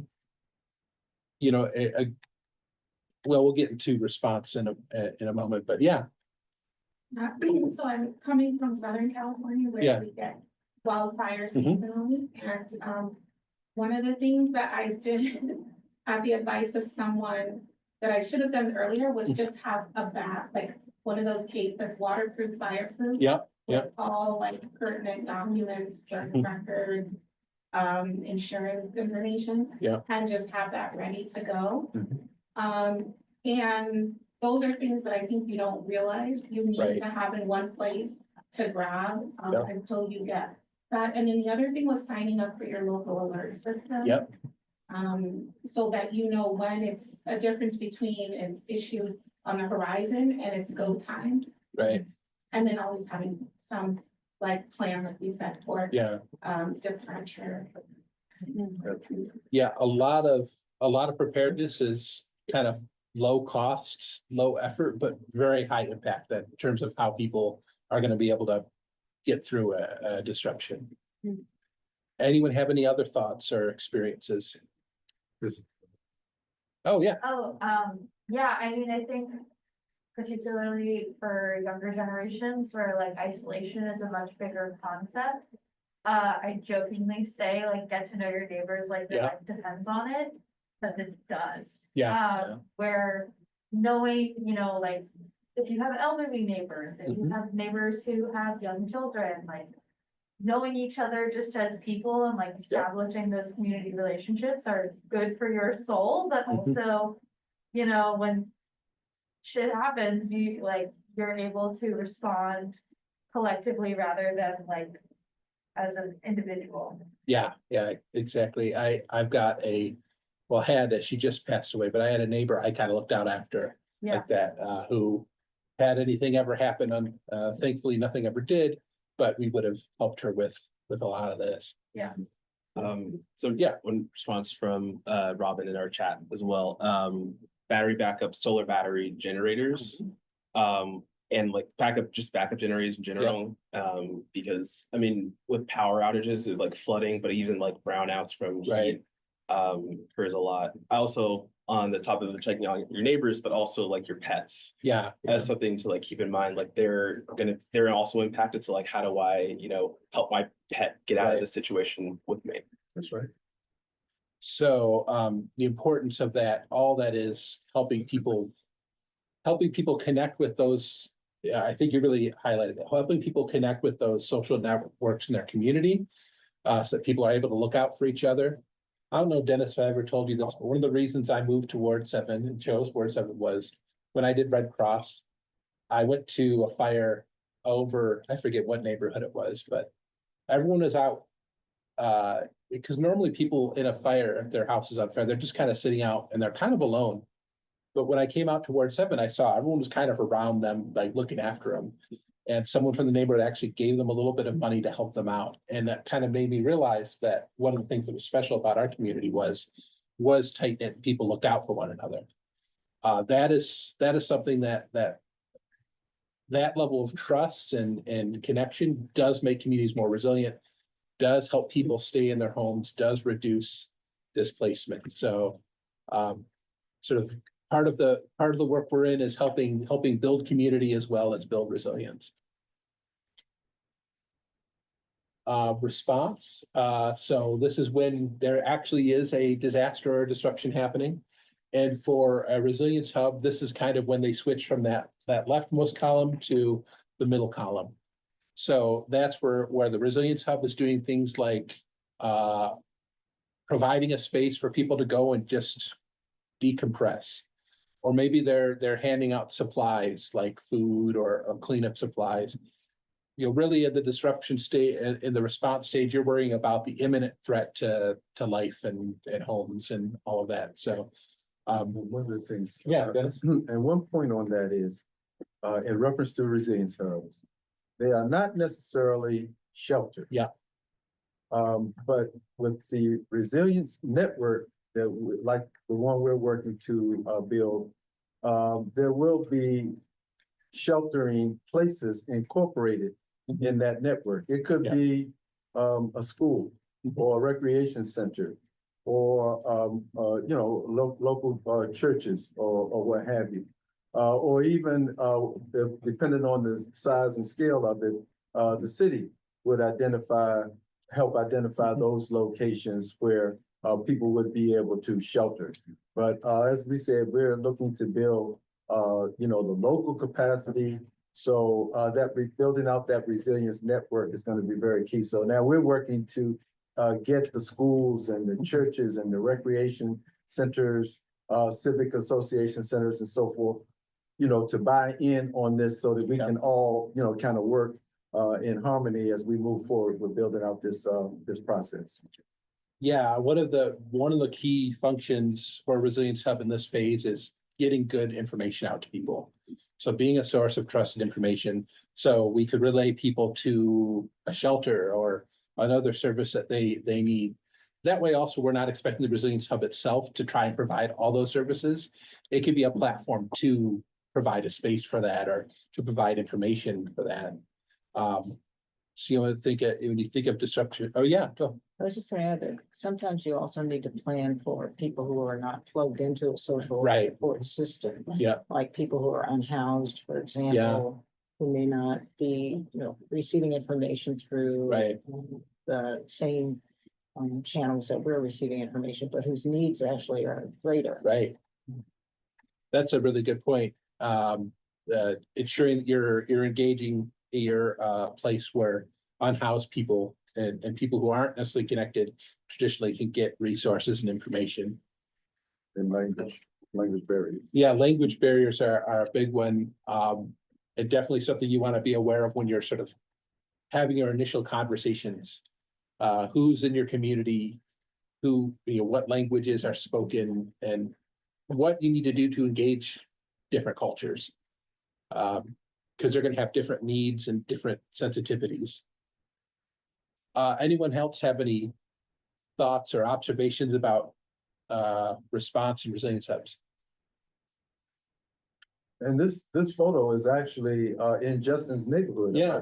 we'll get into response in a moment, but yeah. So I'm coming from Southern California, Yeah. where we get wildfires seasonally, and one of the things that I did at the advice of someone that I should have done earlier was just have a bag, like one of those cases that's waterproof, fireproof. Yep. With all like pertinent documents, birth records, insurance information. Yeah. And just have that ready to go. And those are things that I think you don't realize you need Right. to have in one place to grab Yep. until you get that. And then the other thing was signing up for your local alert system. Yep. So that you know when it's a difference between an issue on the horizon and it's go time. Right. And then always having some like plan, like we said, for Yeah. departure. Yeah. A lot of preparedness is kind of low cost, low effort, but very high impact in terms of how people are going to be able to get through a disruption. Anyone have any other thoughts or experiences? Oh, yeah. Yeah, I mean, I think particularly for younger generations where like isolation is a much bigger concept. I jokingly say like get to know your neighbors like your Yeah. life depends on it, because it does. Yeah. Where knowing, like if you have elderly neighbors, if you have neighbors who have young children, like knowing each other just as people and like establishing those community relationships are good for your soul, but also, when shit happens, you're able to respond collectively rather than like as an individual. Yeah, exactly. I've got she just passed away, but I had a neighbor I kind of looked out after like that, who had anything ever happen thankfully nothing ever did, but we would have helped her with a lot of this. Yeah. One response from Robin in our chat as well. Battery backup, solar battery generators. And like backup generators in general. Because I mean, with power outages, like flooding, but even like brownouts from heat occurs a lot. Also on the top of the checking on your neighbors, but also like your pets. Yeah. As something to like keep in mind, like they're also impacted. So like, how do I, help my pet get out of the situation with me? That's right. So the importance of that, all that is helping people connect with those. I think you really highlighted it, helping people connect with those social networks in their community, so that people are able to look out for each other. I don't know, Dennis, if I ever told you this, but one of the reasons I moved to Ward 7 and chose Ward 7 was when I did Red Cross, I went to a fire over, I forget what neighborhood it was, but everyone was out because normally people in a fire, if their house is on fire, they're just kind of sitting out and they're kind of alone. But when I came out to Ward 7, I saw everyone was kind of around them, like looking after them. And someone from the neighborhood actually gave them a little bit of money to help them out. And that kind of made me realize that one of the things that was special about our community was tight knit. People looked out for one another. That is something that level of trust and connection does make communities more resilient, does help people stay in their homes, does reduce displacement. So sort of part of the work we're in is helping build community as well as build resilience. Response. So this is when there actually is a disaster or disruption happening. And for a resilience hub, this is kind of when they switch from that leftmost column to the middle column. So that's where the resilience hub is doing things like providing a space for people to go and just decompress. Or maybe they're handing out supplies like food or cleanup supplies. You know, really at the disruption stage, in the response stage, you're worrying about the imminent threat to life and homes and all of that. So One of the things. Yeah, Dennis. And one point on that is, in reference to resilience hubs, they are not necessarily sheltered. Yeah. But with the resilience network like the one we're working to build, there will be sheltering places incorporated in that network. It could Yeah. be a school or a recreation center, or local churches or what have you, or even depending on the size and scale of it, the city would help identify those locations where people would be able to shelter. But as we said, we're looking to build the local capacity. So building out that resilience network is going to be very key. So now we're working to get the schools and the churches and the recreation centers, civic association centers and so forth, to buy in on this so that we can all, kind of work in harmony as we move forward with building out this process. Yeah, one of the key functions for Resilience Hub in this phase is getting good information out to people. So being a source of trusted information, so we could relay people to a shelter or another service that they need. That way also, we're not expecting the Resilience Hub itself to try and provide all those services. It could be a platform to provide a space for that or to provide information for that. So when you think of disruption, oh yeah, go. I was just gonna add that sometimes you also need to plan for people who are not plugged into a social Right. support system. Yeah. Like people who are unhoused, for example, who may not be, receiving information through Right. The same channels that we're receiving information, but whose needs actually are greater. Right. That's a really good point. Ensuring that you're engaging your place where unhoused people and people who aren't necessarily connected traditionally can get resources and information. And language barriers. Yeah, language barriers are a big one. And definitely something you want to be aware of when you're sort of having your initial conversations. Who's in your community, what languages are spoken, and what you need to do to engage different cultures. Because they're going to have different needs and different sensitivities. Anyone else have any thoughts or observations about response and resilience hubs? And this photo is actually in Justin's neighborhood. Yeah.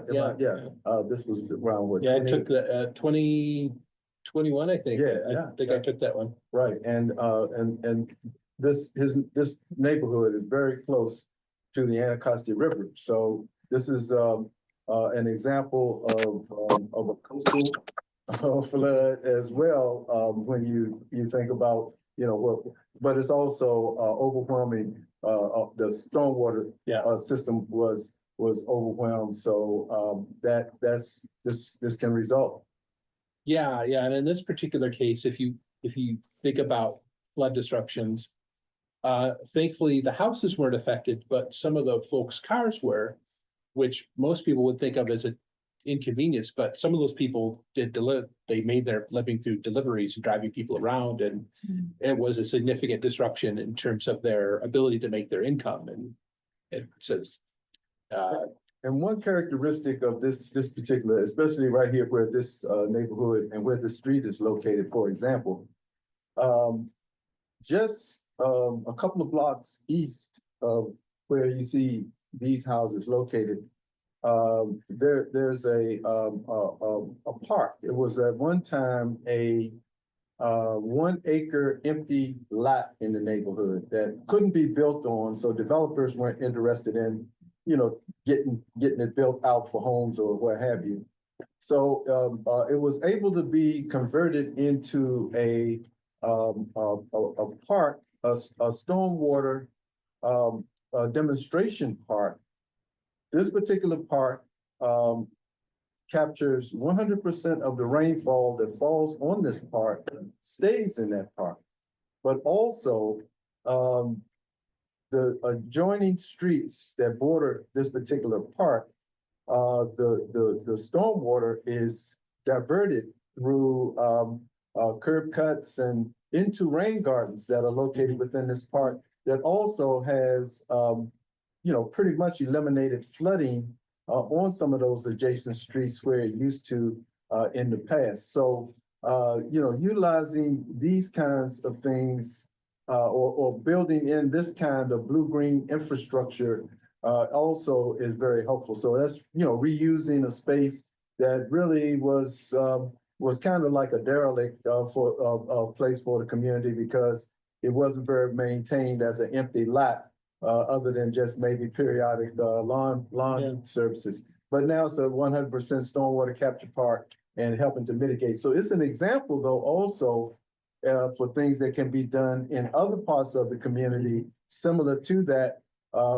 This was around what? Yeah, 20? I took the 2021, I think. Yeah, I think I took that one. Right, and this neighborhood is very close to the Anacostia River. So this is an example of a coastal flood as well. When you think about but it's also overwhelming. The stormwater system was overwhelmed. So this can result. Yeah, and in this particular case, if you think about flood disruptions, thankfully the houses weren't affected, but some of the folks' cars were, which most people would think of as inconvenience, but some of those people they made their living through deliveries and driving people around, and it was a significant disruption in terms of their ability to make their income, and it says, And one characteristic of this particular, especially right here where this neighborhood and where the street is located, for example, just a couple of blocks east of where you see these houses located, there's a park. It was at one time a 1 acre empty lot in the neighborhood that couldn't be built on, so developers weren't interested in, getting it built out for homes or what have you. So it was able to be converted into a park, a stormwater a demonstration park. This particular park captures 100% of the rainfall that falls on this park stays in that park. But also the adjoining streets that border this particular park, the stormwater is diverted through curb cuts and into rain gardens that are located within this park that also has pretty much eliminated flooding on some of those adjacent streets where it used to in the past. So, utilizing these kinds of things or building in this kind of blue-green infrastructure also is very helpful. So that's, reusing a space that really was kind of like a derelict for a place for the community because it wasn't very maintained as an empty lot. Other than just maybe periodic lawn services. But now it's a 100% stormwater capture park and helping to mitigate. So it's an example though also for things that can be done in other parts of the community similar to that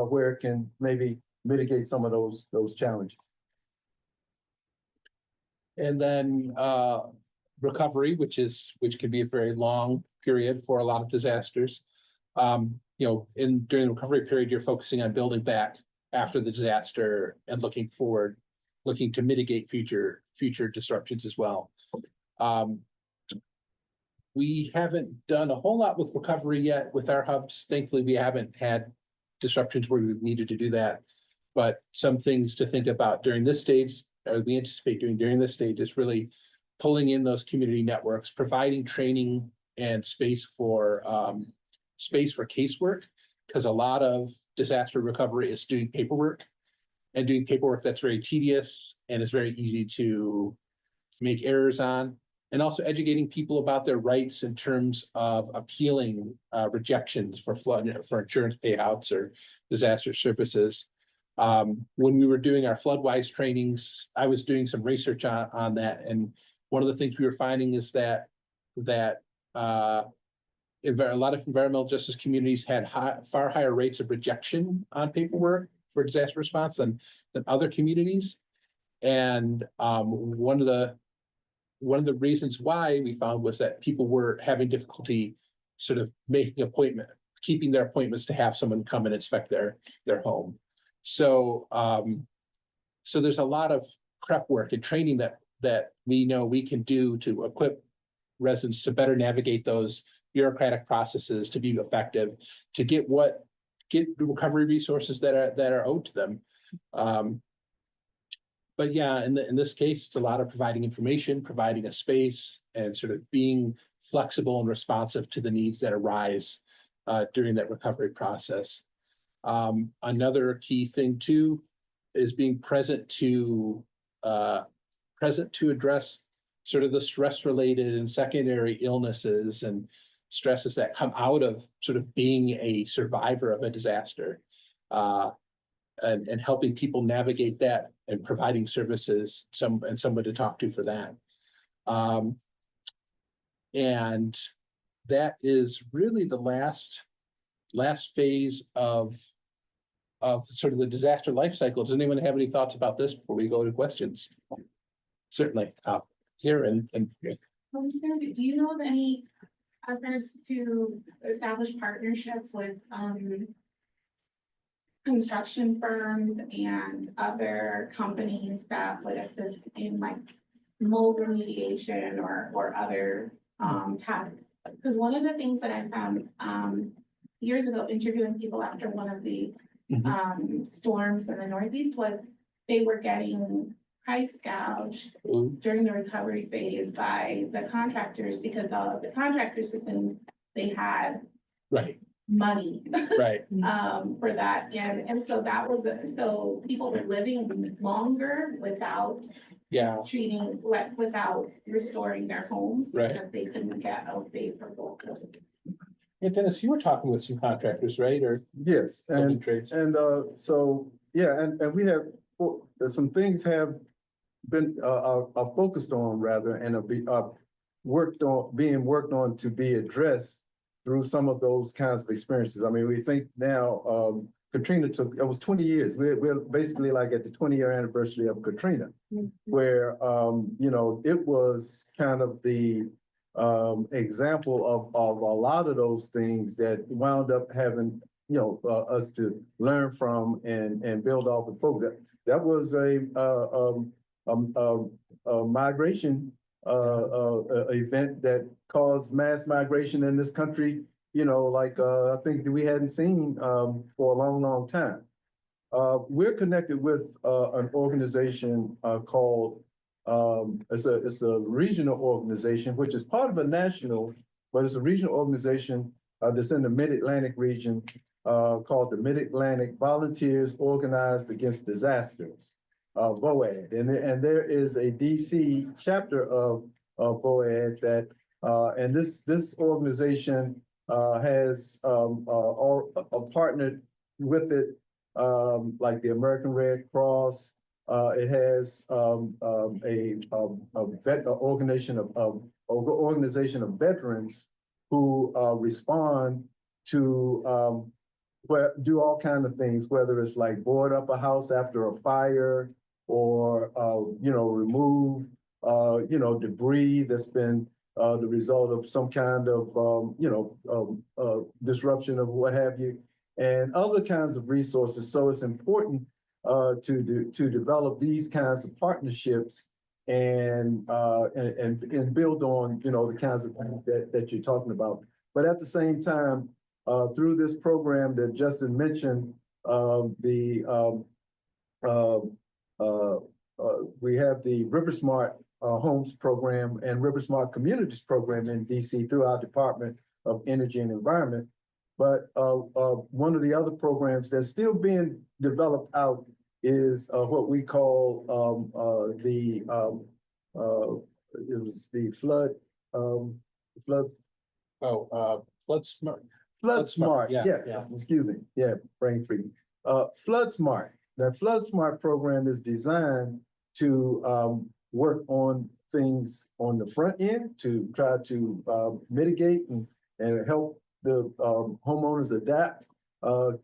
where it can maybe mitigate some of those challenges. and then recovery, which can be a very long period for a lot of disasters. During the recovery period, you're focusing on building back after the disaster and looking forward, looking to mitigate future disruptions as well. We haven't done a whole lot with recovery yet with our hubs. Thankfully, we haven't had disruptions where we've needed to do that. But some things to think about during this stage, or we anticipate doing during this stage, is really pulling in those community networks, providing training and space for casework, because a lot of disaster recovery is doing paperwork that's very tedious and is very easy to make errors on, and also educating people about their rights in terms of appealing rejections for insurance payouts or disaster services. When we were doing our floodwise trainings, I was doing some research on that, and one of the things we were finding is that a lot of environmental justice communities had far higher rates of rejection on paperwork for disaster response than other communities. And one of the reasons why we found was that people were having difficulty sort of keeping their appointments to have someone come and inspect their home. So there's a lot of prep work and training that we know we can do to equip residents to better navigate those bureaucratic processes, to be effective, to get the recovery resources that are owed to them. But yeah, in this case, it's a lot of providing information, providing a space, and sort of being flexible and responsive to the needs that arise during that recovery process. Another key thing too is being present to address sort of the stress-related and secondary illnesses and stresses that come out of sort of being a survivor of a disaster, and helping people navigate that and providing services, and someone to talk to for that. And that is really the last phase of sort of the disaster life cycle. Does anyone have any thoughts about this before we go to questions? Certainly, here and Do you know of any efforts to establish partnerships with construction firms and other companies that would assist in like mold remediation or other tasks. Because one of the things that I found years ago interviewing people after one of the storms in the Northeast was they were getting price gouged during the recovery phase by the contractors because of the contractor system, they had Right, money right. for that. And so that was, so people were living longer without Yeah, treating, like, without restoring their homes. Right. Because they couldn't get a favorable. yeah, Dennis, you were talking with some contractors, right, or Yes, building trades? so, yeah, and we have, some things have been, are focused on rather, and are being worked on to be addressed through some of those kinds of experiences. I mean, we think now, Katrina it was 20 years. We're basically like at the 20-year anniversary of Katrina, where, it was kind of the example of a lot of those things that wound up having, us to learn from and build off of folks. That was a migration event that caused mass migration in this country, I think that we hadn't seen for a long, long time. We're connected with an organization called, it's a regional organization, which is part of a national, but it's a regional organization that's in the Mid-Atlantic region called the Mid-Atlantic Volunteers Organized Against Disasters, VOAD. And there is a DC chapter of VOAD that, and this organization has partnered with it, like the American Red Cross. It has organization of veterans who respond to do all kinds of things, whether it's like board up a house after a fire or remove debris that's been the result of some kind of disruption of what have you, and other kinds of resources. So it's important to develop these kinds of partnerships and build on the kinds of things that you're talking about. But at the same time, through this program that Justin mentioned, we have the River Smart Homes program and River Smart Communities program in DC through our Department of Energy and Environment. But one of the other programs that's still being developed out is what we call it was the flood. Flood Smart, yeah, excuse me, yeah, brain freeze. Flood Smart. That Flood Smart program is designed to work on things on the front end to try to mitigate and help the homeowners adapt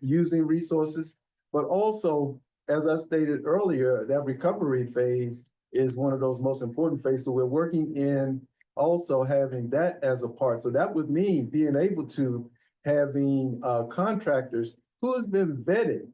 using resources, but also, as I stated earlier, that recovery phase is one of those most important phases. So we're working in also having that as a part. So that would mean being able to having contractors who has been vetted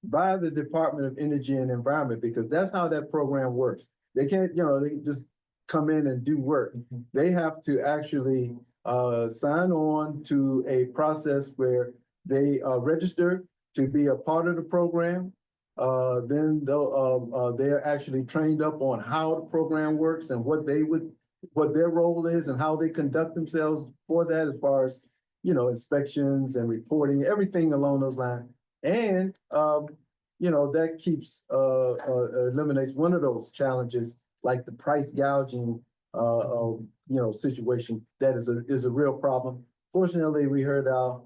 by the Department of Energy and Environment, because that's how that program works. They can't, they just come in and do work. They have to actually sign on to a process where they register to be a part of the program. Then they're actually trained up on how the program works and what their role is and how they conduct themselves for that, as far as inspections and reporting, everything along those lines. And that keeps eliminates one of those challenges, like the price gouging situation that is a real problem. Fortunately, we heard our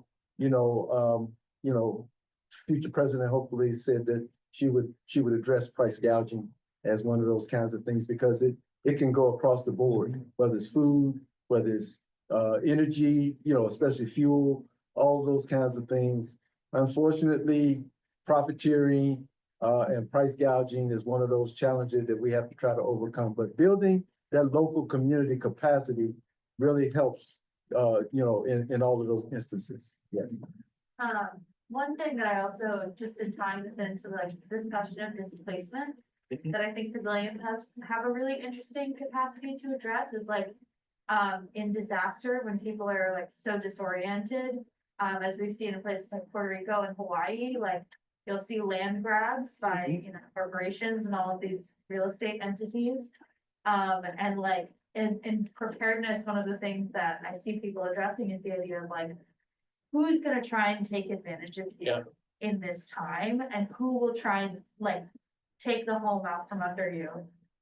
future president hopefully said that she would address price gouging as one of those kinds of things, because it can go across the board, whether it's food, whether it's energy, especially fuel, all those kinds of things. Unfortunately, profiteering and price gouging is one of those challenges that we have to try to overcome. But building that local community capacity really helps, in all of those instances. Yes. one thing that I also, just in tying this into like discussion of displacement, that I think resilience have a really interesting capacity to address is like, in disaster, when people are like so disoriented, as we've seen in places like Puerto Rico and Hawaii, like you'll see land grabs by, you know, corporations and all of these real estate entities. And like in preparedness, one of the things that I see people addressing is the idea of like, who's gonna try and take advantage of Yeah. you in this time, and who will try and like take the home out from under you?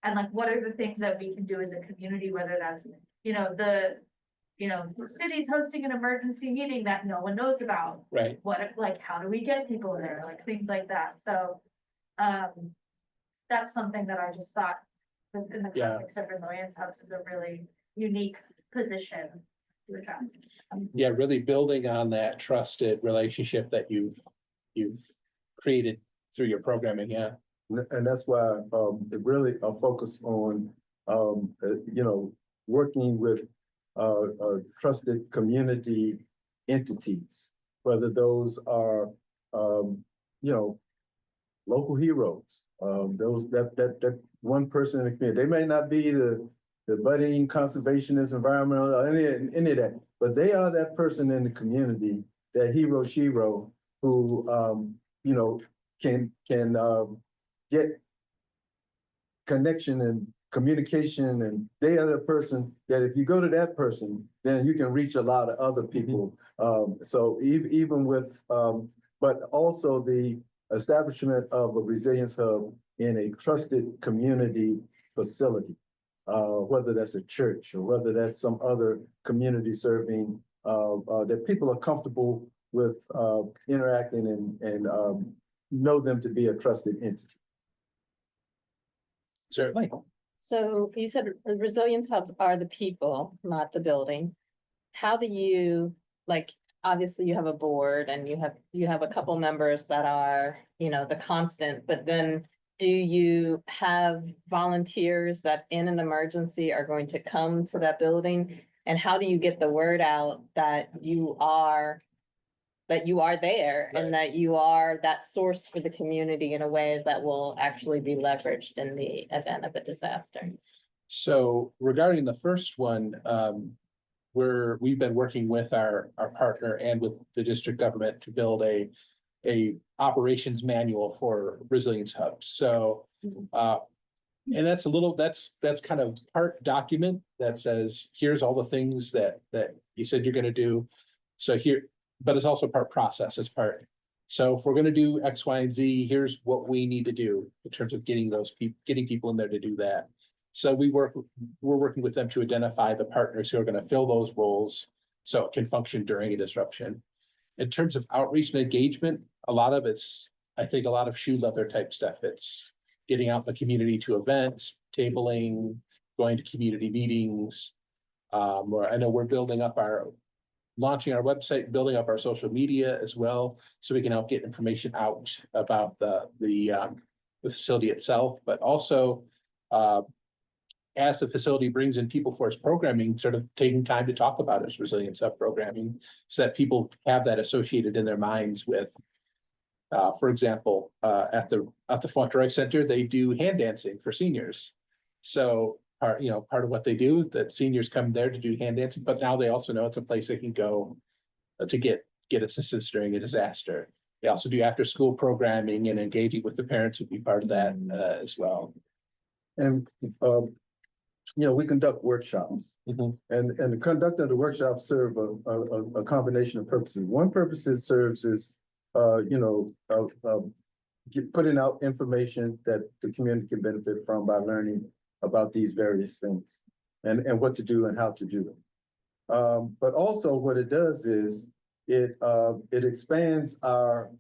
And like, what are the things that we can do as a community, whether that's, you know, the city's hosting an emergency meeting that no one knows about. Right. What, like, how do we get people there? Like, things like that. So, that's something that I just thought in the Yeah. context of resilience hubs is a really unique position to address. Yeah, really building on that trusted relationship that you've created through your programming, yeah. And that's why, it really a focus on, you know, working with, trusted community entities, whether those are, you know, local heroes, those, that one person in the community, they may not be the budding conservationist, environmental, any of that, but they are that person in the community, that hero, shero, who, you know, can get connection and communication, and they are the person that if you go to that person, then you can reach a lot of other people. So even with, but also the establishment of a resilience hub in a trusted community facility, whether that's a church or whether that's some other community serving, that people are comfortable with interacting and know them to be a trusted entity. Certainly. So you said resilience hubs are the people, not the building. How do you, like, obviously you have a board and you have a couple members that are, you know, the constant, but then do you have volunteers that in an emergency are going to come to that building? And how do you get the word out that you are there and that you are that source for the community in a way that will actually be leveraged in the event of a disaster? So regarding the first one, we've been working with our partner and with the district government to build a operations manual for resilience hubs. So, and that's kind of part document that says, here's all the things that you said you're gonna do. So here, but it's also part process, it's part. So if we're gonna do X, Y, and Z, here's what we need to do in terms of getting people in there to do that. So we're working with them to identify the partners who are gonna fill those roles so it can function during a disruption. In terms of outreach and engagement, a lot of it's, I think, a lot of shoe leather type stuff. It's getting out in the community to events, tabling, going to community meetings. Or I know we're launching our website, building up our social media as well, so we can help get information out about the facility itself, but also as the facility brings in people for its programming, sort of taking time to talk about its resilience hub programming so that people have that associated in their minds with, for example, at the Fontroy Center, they do hand dancing for seniors. So part of what they do, that seniors come there to do hand dancing, but now they also know it's a place they can go to get assistance during a disaster. They also do after school programming, and engaging with the parents would be part of that as well. And we conduct workshops, and the conduct of the workshops serve a combination of purposes. One purpose it serves is, putting out information that the community can benefit from by learning about these various things and what to do and how to do them. But also what it does is it expands our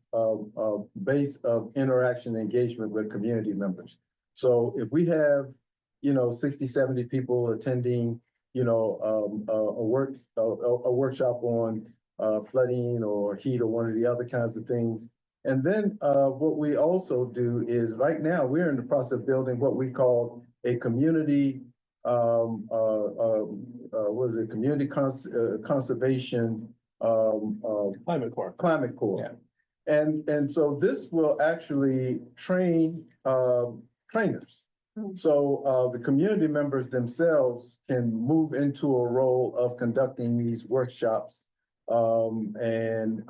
base of interaction and engagement with community members. So if we have 60, 70 people attending, a workshop on flooding or heat or one of the other kinds of things. And then what we also do is right now we're in the process of building what we call a community, community conservation Climate Corps. Climate Corps. Yeah. and so this will actually train, trainers. So, the community members themselves can move into a role of conducting these workshops. And,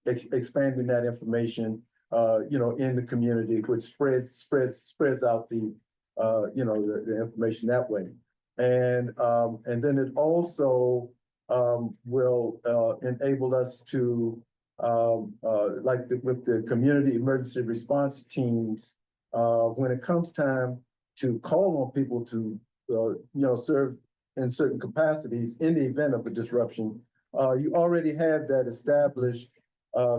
expanding that information, in the community, which spreads out the, the information that way. And then it also, will, enable us to, with the community emergency response teams, when it comes time to call on people to, serve in certain capacities in the event of a disruption, you already have that established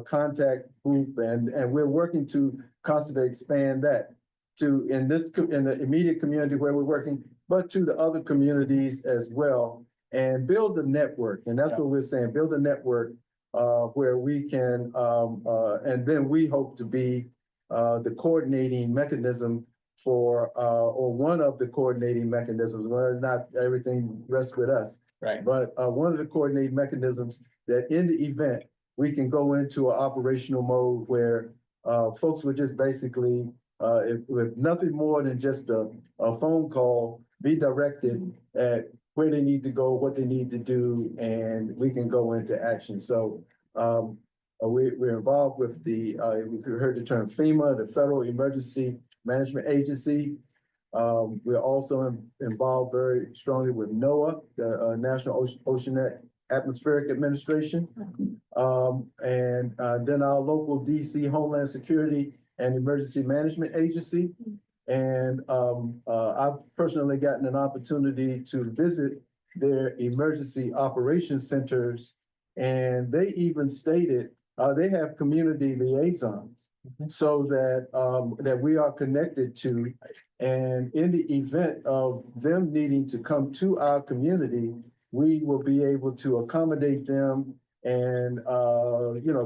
contact group, and we're working to constantly expand that to in the immediate community where we're working, but to the other communities as well, and build a network. And that's what we're saying, build a network where we can, and then we hope to be the coordinating mechanism for, or one of the coordinating mechanisms, well, not everything rests with us, Right. but one of the coordinating mechanisms that in the event, we can go into an operational mode where folks would just basically, with nothing more than just a phone call, be directed at where they need to go, what they need to do, and we can go into action. So we're involved with the, if you heard the term FEMA, the Federal Emergency Management Agency. We're also involved very strongly with NOAA, the National Oceanic Atmospheric Administration. And then our local DC Homeland Security and Emergency Management Agency. And I've personally gotten an opportunity to visit their emergency operations centers. And they even stated they have community liaisons so that that we are connected to. And in the event of them needing to come to our community, we will be able to accommodate them, and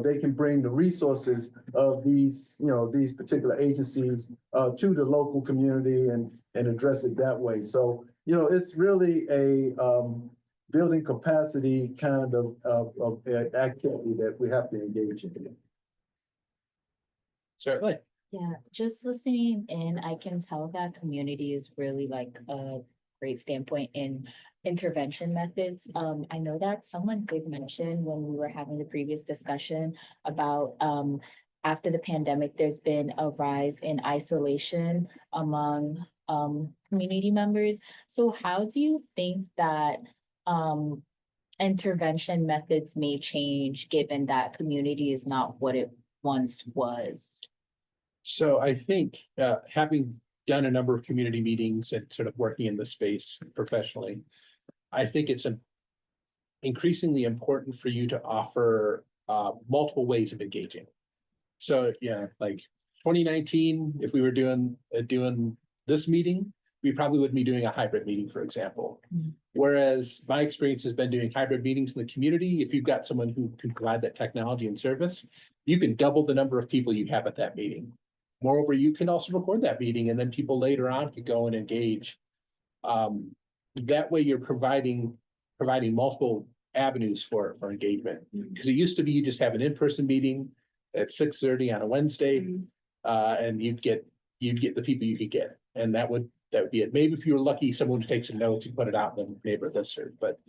they can bring the resources of these these particular agencies to the local community and address it that way. So it's really a building capacity kind of activity that we have to engage in. Certainly. Yeah, just listening in, I can tell that community is really like a great standpoint in intervention methods. I know that someone did mention when we were having the previous discussion about after the pandemic, there's been a rise in isolation among community members. So how do you think that intervention methods may change given that community is not what it once was? So I think having done a number of community meetings and sort of working in the space professionally, I think it's increasingly important for you to offer multiple ways of engaging. So yeah, like 2019, if we were doing this meeting, we probably wouldn't be doing a hybrid meeting, for example. Mm-hmm. Whereas my experience has been doing hybrid meetings in the community. If you've got someone who can provide that technology and service, you can double the number of people you have at that meeting. Moreover, you can also record that meeting, and then people later on could go and engage. That way you're providing multiple avenues for engagement. Because it used to be you just have an in-person meeting at 6:30 on a Wednesday, and you'd get the people you could get. And that would be it. Maybe if you were lucky, someone would take some notes and put it out in the neighborhood listserv. But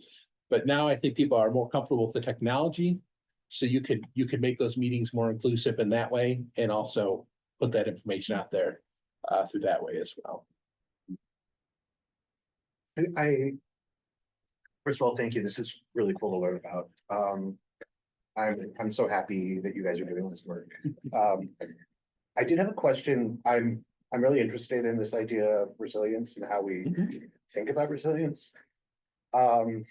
now I think people are more comfortable with the technology. So you could make those meetings more inclusive in that way, and also put that information out there through that way as well. First of all, thank you. This is really cool to learn about. I'm so happy that you guys are doing this work. I did have a question. I'm really interested in this idea of resilience and how we think about resilience. In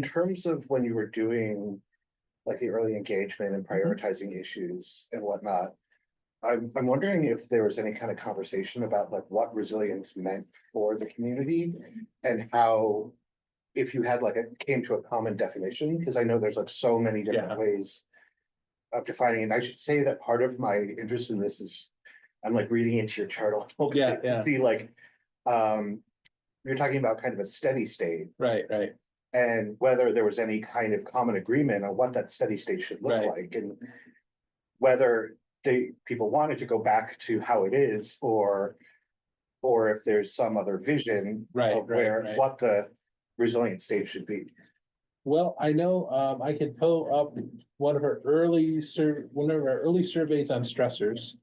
terms of when you were doing like the early engagement and prioritizing issues and whatnot, I'm wondering if there was any kind of conversation about like what resilience meant for the community and how, if you had like came to a common definition, because I know there's like so many different ways of defining it. And I should say that part of my interest in this is I'm like reading into your chart a little bit to see like you're talking about kind of a steady state. Right. And whether there was any kind of common agreement on what that steady state should look Right. like, and whether people wanted to go back to how it is, or if there's some other vision Right, of where, right. what the resilient state should be. Well, I know, I can pull up one of our early surveys on stressors.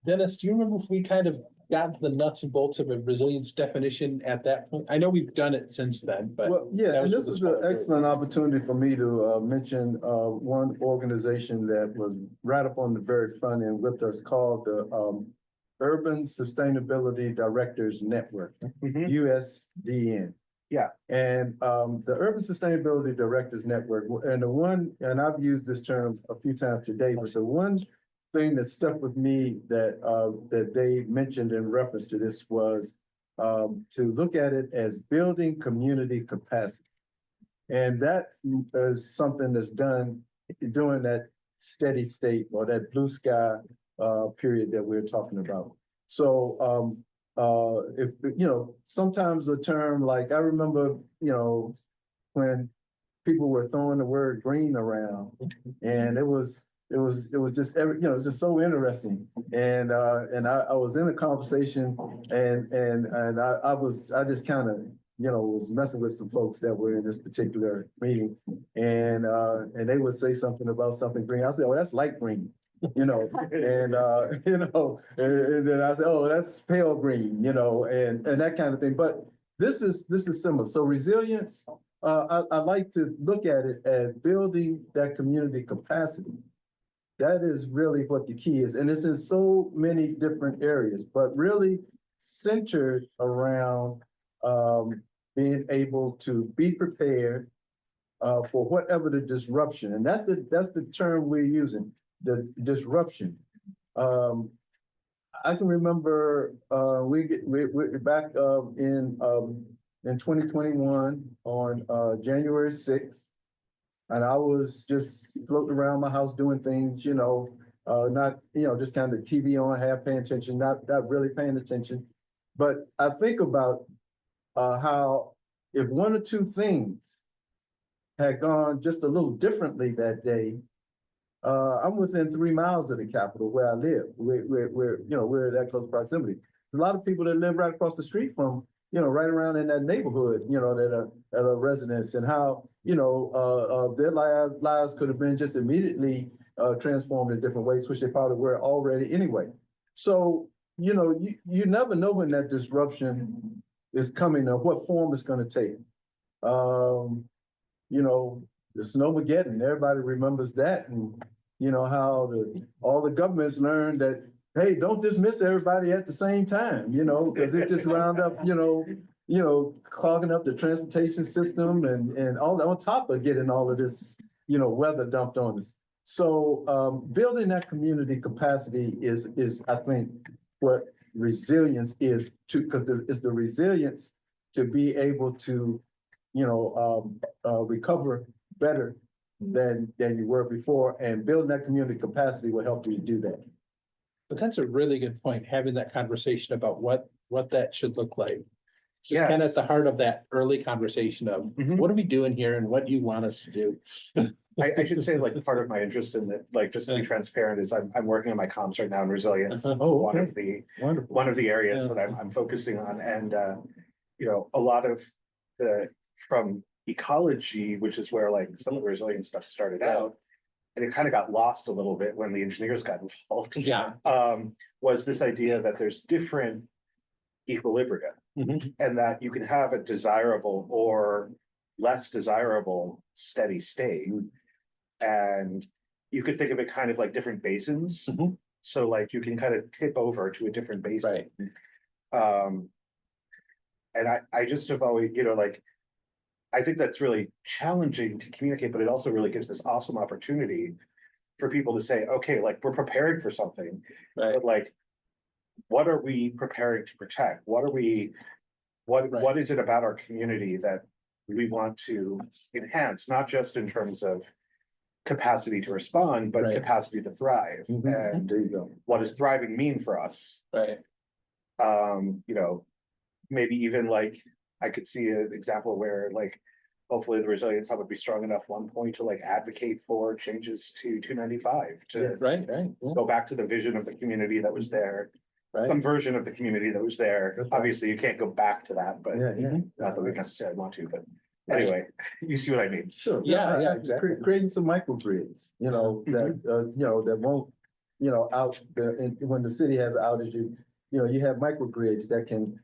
Dennis, do you remember if we kind of got to the nuts and bolts of a resilience definition at that point? I know we've done it since then, but. Well, yeah, that and was this for the is an smaller group. excellent opportunity for me to mention one organization that was right up on the very front end with us called the Urban Sustainability Directors Network, USDN. Yeah. And the Urban Sustainability Directors Network, and I've used this term a few times today, but the one thing that stuck with me that they mentioned in reference to this was to look at it as building community capacity. And that is something that's done during that steady state or that blue sky period that we're talking about. So if sometimes a term like, I remember, when people were throwing the word green around, and it was just it's just so interesting. And I was in a conversation, and I just kind of was messing with some folks that were in this particular meeting, and they would say something about something green. I said, "Oh, that's light green." and then I said, "Oh, that's pale green," and that kind of thing. But this is similar. So resilience, I like to look at it as building that community capacity. That is really what the key is. And it's in so many different areas, but really centered around being able to be prepared for whatever the disruption. And that's the term we're using, the disruption. I can remember we're back in 2021 on January 6th. And I was just floating around my house doing things, not, just kind of TV on, half paying attention, not really paying attention. But I think about how if one or two things had gone just a little differently that day, I'm within 3 miles of the Capitol where I live. We're that close proximity. A lot of people that live right across the street from, right around in that neighborhood, that are residents, and how, their lives could have been just immediately transformed in different ways, which they probably were already anyway. So, you never know when that disruption is coming or what form it's going to take. The Snowmageddon, everybody remembers that, and how all the governments learned that, hey, don't dismiss everybody at the same time, because it just wound up, clogging up the transportation system and all that, on top of getting all of this, weather dumped on us. So building that community capacity is I think what resilience is, because it's the resilience to be able to, recover better than you were before, and building that community capacity will help you do that. But that's a really good point, having that conversation about what that should look like. It's Yeah. kind of at the heart of that early conversation of what are we doing here and what do you want us to do? I should say, like, part of my interest in that, like, just to be transparent, is I'm working on my comms right now in resilience. Oh, One okay. of one of the areas Yeah. that I'm focusing on, and a lot of from ecology, which is where like some of the resilience stuff started out, and it kind of got lost a little bit when the engineers got involved. Yeah. Was this idea that there's different equilibria, and that you can have a desirable or less desirable steady state, and you could think of it kind of like different basins. So like you can kind of tip over to a different basin. Right. And I just have always, I think that's really challenging to communicate, but it also really gives this awesome opportunity for people to say, okay, like, we're preparing for something, Right. but like, what are we preparing to protect? What is it about our community that we want to enhance, not just in terms of capacity to respond, but Right. capacity to thrive? And There you go. what does thriving mean for us? Right. Maybe even like I could see an example where like, hopefully the resilience hub would be strong enough one point to like advocate for changes to 295 to Right, yeah. go back to the vision of the community that was there. Right. Some version of the community that was there. That's right. Obviously, you can't go back to that, but Yeah. not that we necessarily want to, but anyway, you see what I mean? Sure. Yeah, exactly. Creating some microgrids, that won't, when the city has outage, you have microgrids that can,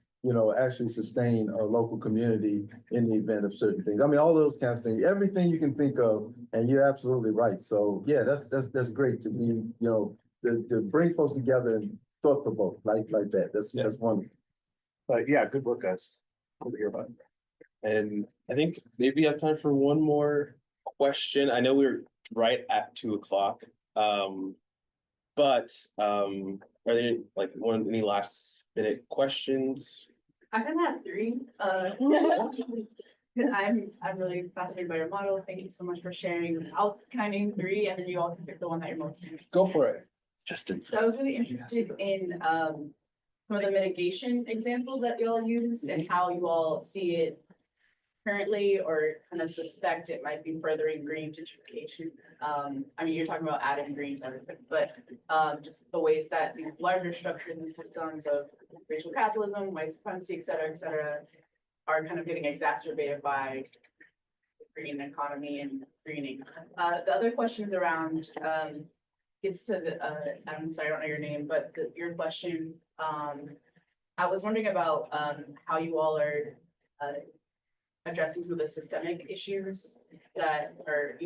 actually sustain a local community in the event of certain things. I mean, all those kinds of things, everything you can think of, and you're absolutely right. So, yeah, that's great to be, to bring folks together and thought provoke like that. That's wonderful. But yeah, good work, guys. Good to hear about it. And I think maybe you have time for one more question. I know we're right at 2:00. But are there like any last minute questions? I kind of have three. I'm really fascinated by your model. Thank you so much for sharing. Can I name three and then you all can pick the one that you're most interested in? Go for it. Justin. So I was really interested in some of the mitigation examples that you all used and how you all see it currently or kind of suspect it might be furthering green gentrification. I mean, you're talking about adding green to everything, but just the ways that these larger structures and systems of racial capitalism, white supremacy, et cetera, are kind of getting exacerbated by the green economy and greening. The other questions around gets to the, I'm sorry, I don't know your name, but your question, I was wondering about how you all are addressing some of the systemic issues that are,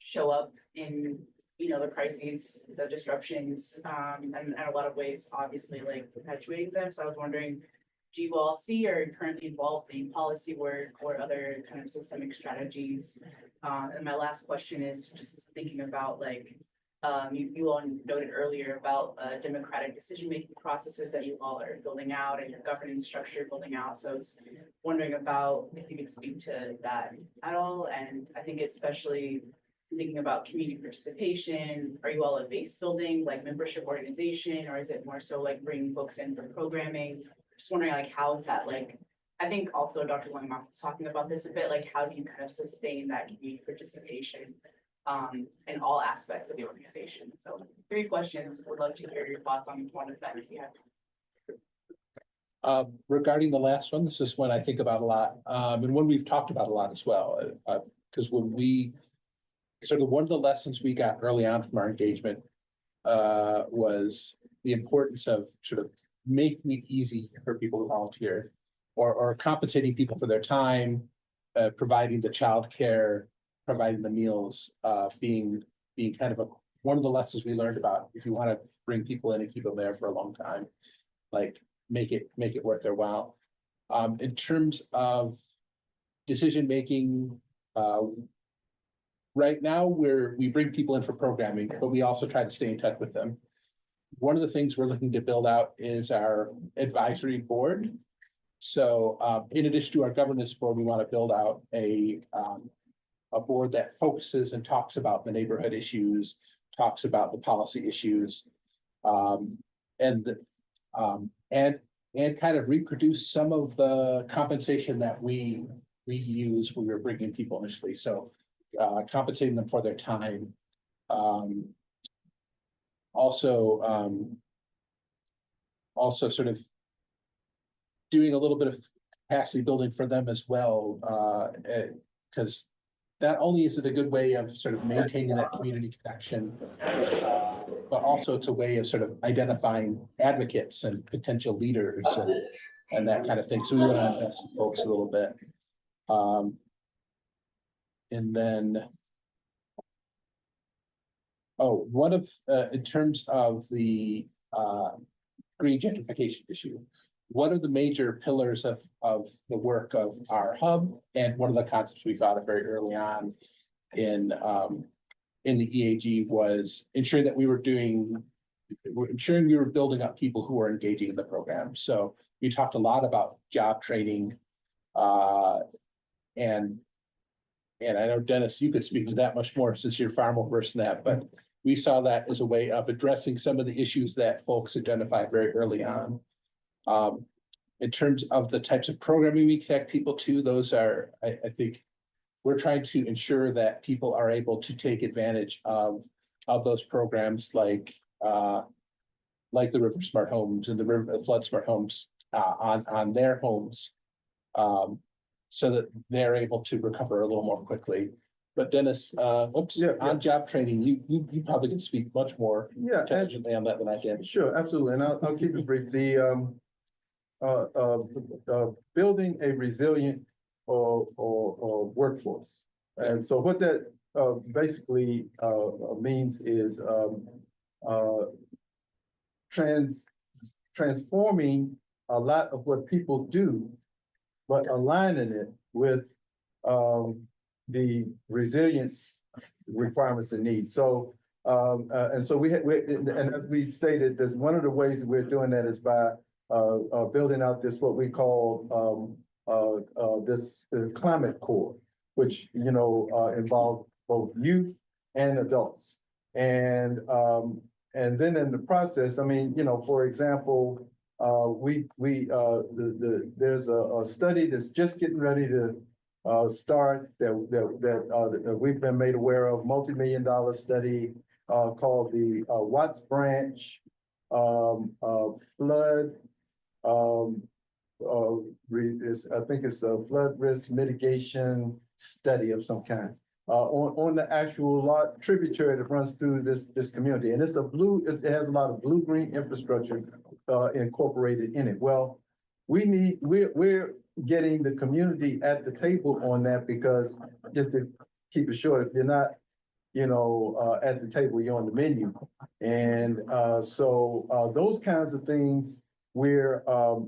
show up in, the crises, the disruptions, and in a lot of ways, obviously, like perpetuating them. So I was wondering, do you all see or are currently involved in policy work or other kind of systemic strategies? And my last question is just thinking about like, you all noted earlier about democratic decision-making processes that you all are building out and your governance structure building out. So I was wondering about if you could speak to that at all. And I think especially thinking about community participation, are you all a base building, like membership organization, or is it more so like bringing folks in for programming? Just wondering like, how is that like, I think also Dr. Langmoff was talking about this a bit, like how do you kind of sustain that community participation in all aspects of the organization? So 3 questions, would love to hear your thoughts on one of them if you have. Regarding the last one, this is one I think about a lot, and one we've talked about a lot as well, because when we sort of one of the lessons we got early on from our engagement was the importance of sort of making it easy for people to volunteer or compensating people for their time, providing the childcare, providing the meals, being kind of one of the lessons we learned about if you want to bring people in and keep them there for a long time, like make it worth their while. In terms of decision-making, right now we bring people in for programming, but we also try to stay in touch with them. One of the things we're looking to build out is our advisory board. So in addition to our governance board, we want to build out a board that focuses and talks about the neighborhood issues, talks about the policy issues, and kind of reproduce some of the compensation that we use when we were bringing people initially. So compensating them for their time. Also sort of doing a little bit of capacity building for them as well, because not only is it a good way of sort of maintaining that community connection, but also it's a way of sort of identifying advocates and potential leaders and that kind of thing. So we want to invest in folks a little bit. And then, one of, in terms of the green gentrification issue, one of the major pillars of the work of our hub, and one of the concepts we thought of very early on in the EAG was ensuring that we were building up people who are engaging in the program. So we talked a lot about job training, and I know, Dennis, you could speak to that much more since you're far more versed in that, but we saw that as a way of addressing some of the issues that folks identified very early on. in terms of the types of programming we connect people to, those are, I think. We're trying to ensure that people are able to take advantage of those programs like the River Smart Homes and the River Flood Smart Homes on their homes. So that they're able to recover a little more quickly. But Dennis, Yeah. on job training, you probably can speak much more Yeah, intelligently on that than I can. sure, absolutely, and I'll keep it brief. Building a resilient or workforce. And so what that basically means is transforming a lot of what people do, but aligning it with the resilience requirements and needs. So and so and as we stated, there's one of the ways that we're doing that is by building out this, what we call this climate core, which, involve both youth and adults. And then in the process, I mean, for example, there's a study that's just getting ready to start that we've been made aware of, multi-million-dollar study called the Watts Branch flood. I think it's a flood risk mitigation study of some kind on the actual tributary that runs through this community, and it has a lot of blue-green infrastructure incorporated in it. Well, we're getting the community at the table on that, because just to keep it short, if you're not at the table, you're on the menu. And so those kinds of things we're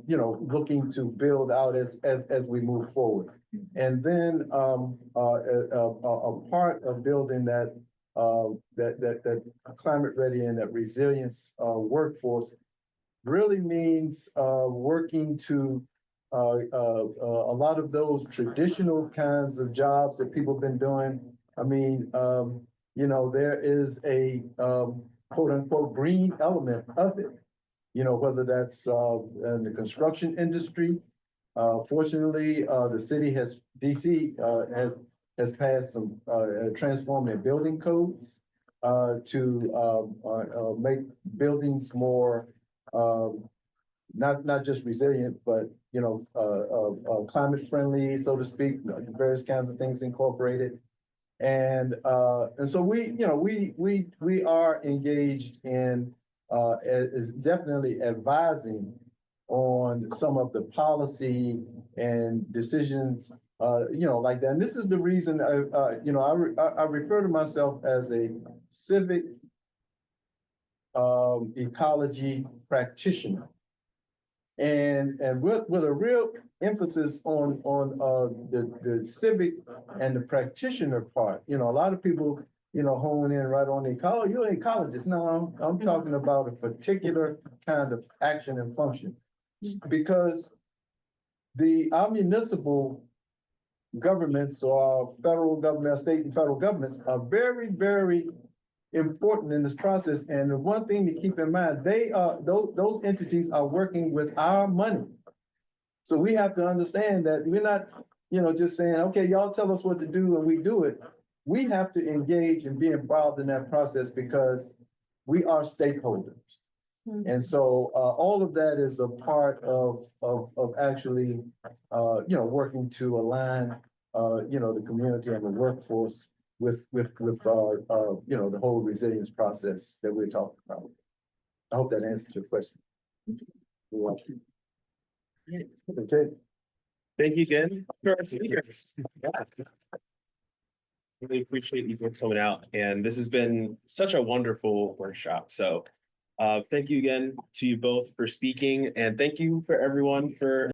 looking to build out as we move forward. And then a part of building that climate ready and that resilience workforce really means working to a lot of those traditional kinds of jobs that people have been doing. I mean, there is a quote unquote green element of it, whether that's in the construction industry. Fortunately, the city DC has passed some transform their building codes to make buildings more not just resilient, but climate friendly, so to speak, various kinds of things incorporated. And so we are engaged in is definitely advising on some of the policy and decisions, like that. And this is the reason I refer to myself as a civic ecology practitioner, and with a real emphasis on the civic and the practitioner part. A lot of people hone in right on the ecology. You're an ecologist. No, I'm talking about a particular kind of action and function, because our municipal governments, or our federal government, our state and federal governments, are very, very important in this process. And the one thing to keep in mind, those entities are working with our money. So we have to understand that we're not, just saying, okay, y'all tell us what to do and we do it. We have to engage and be involved in that process, because we are stakeholders. Mm-hmm. And so all of that is a part of actually, working to align, the community and the workforce with the whole resilience process that we're talking about. I hope that answers your question. Okay. Thank you again for our speakers. Yeah. Really appreciate you both coming out, and this has been such a wonderful workshop. So thank you again to you both for speaking, and thank you for everyone for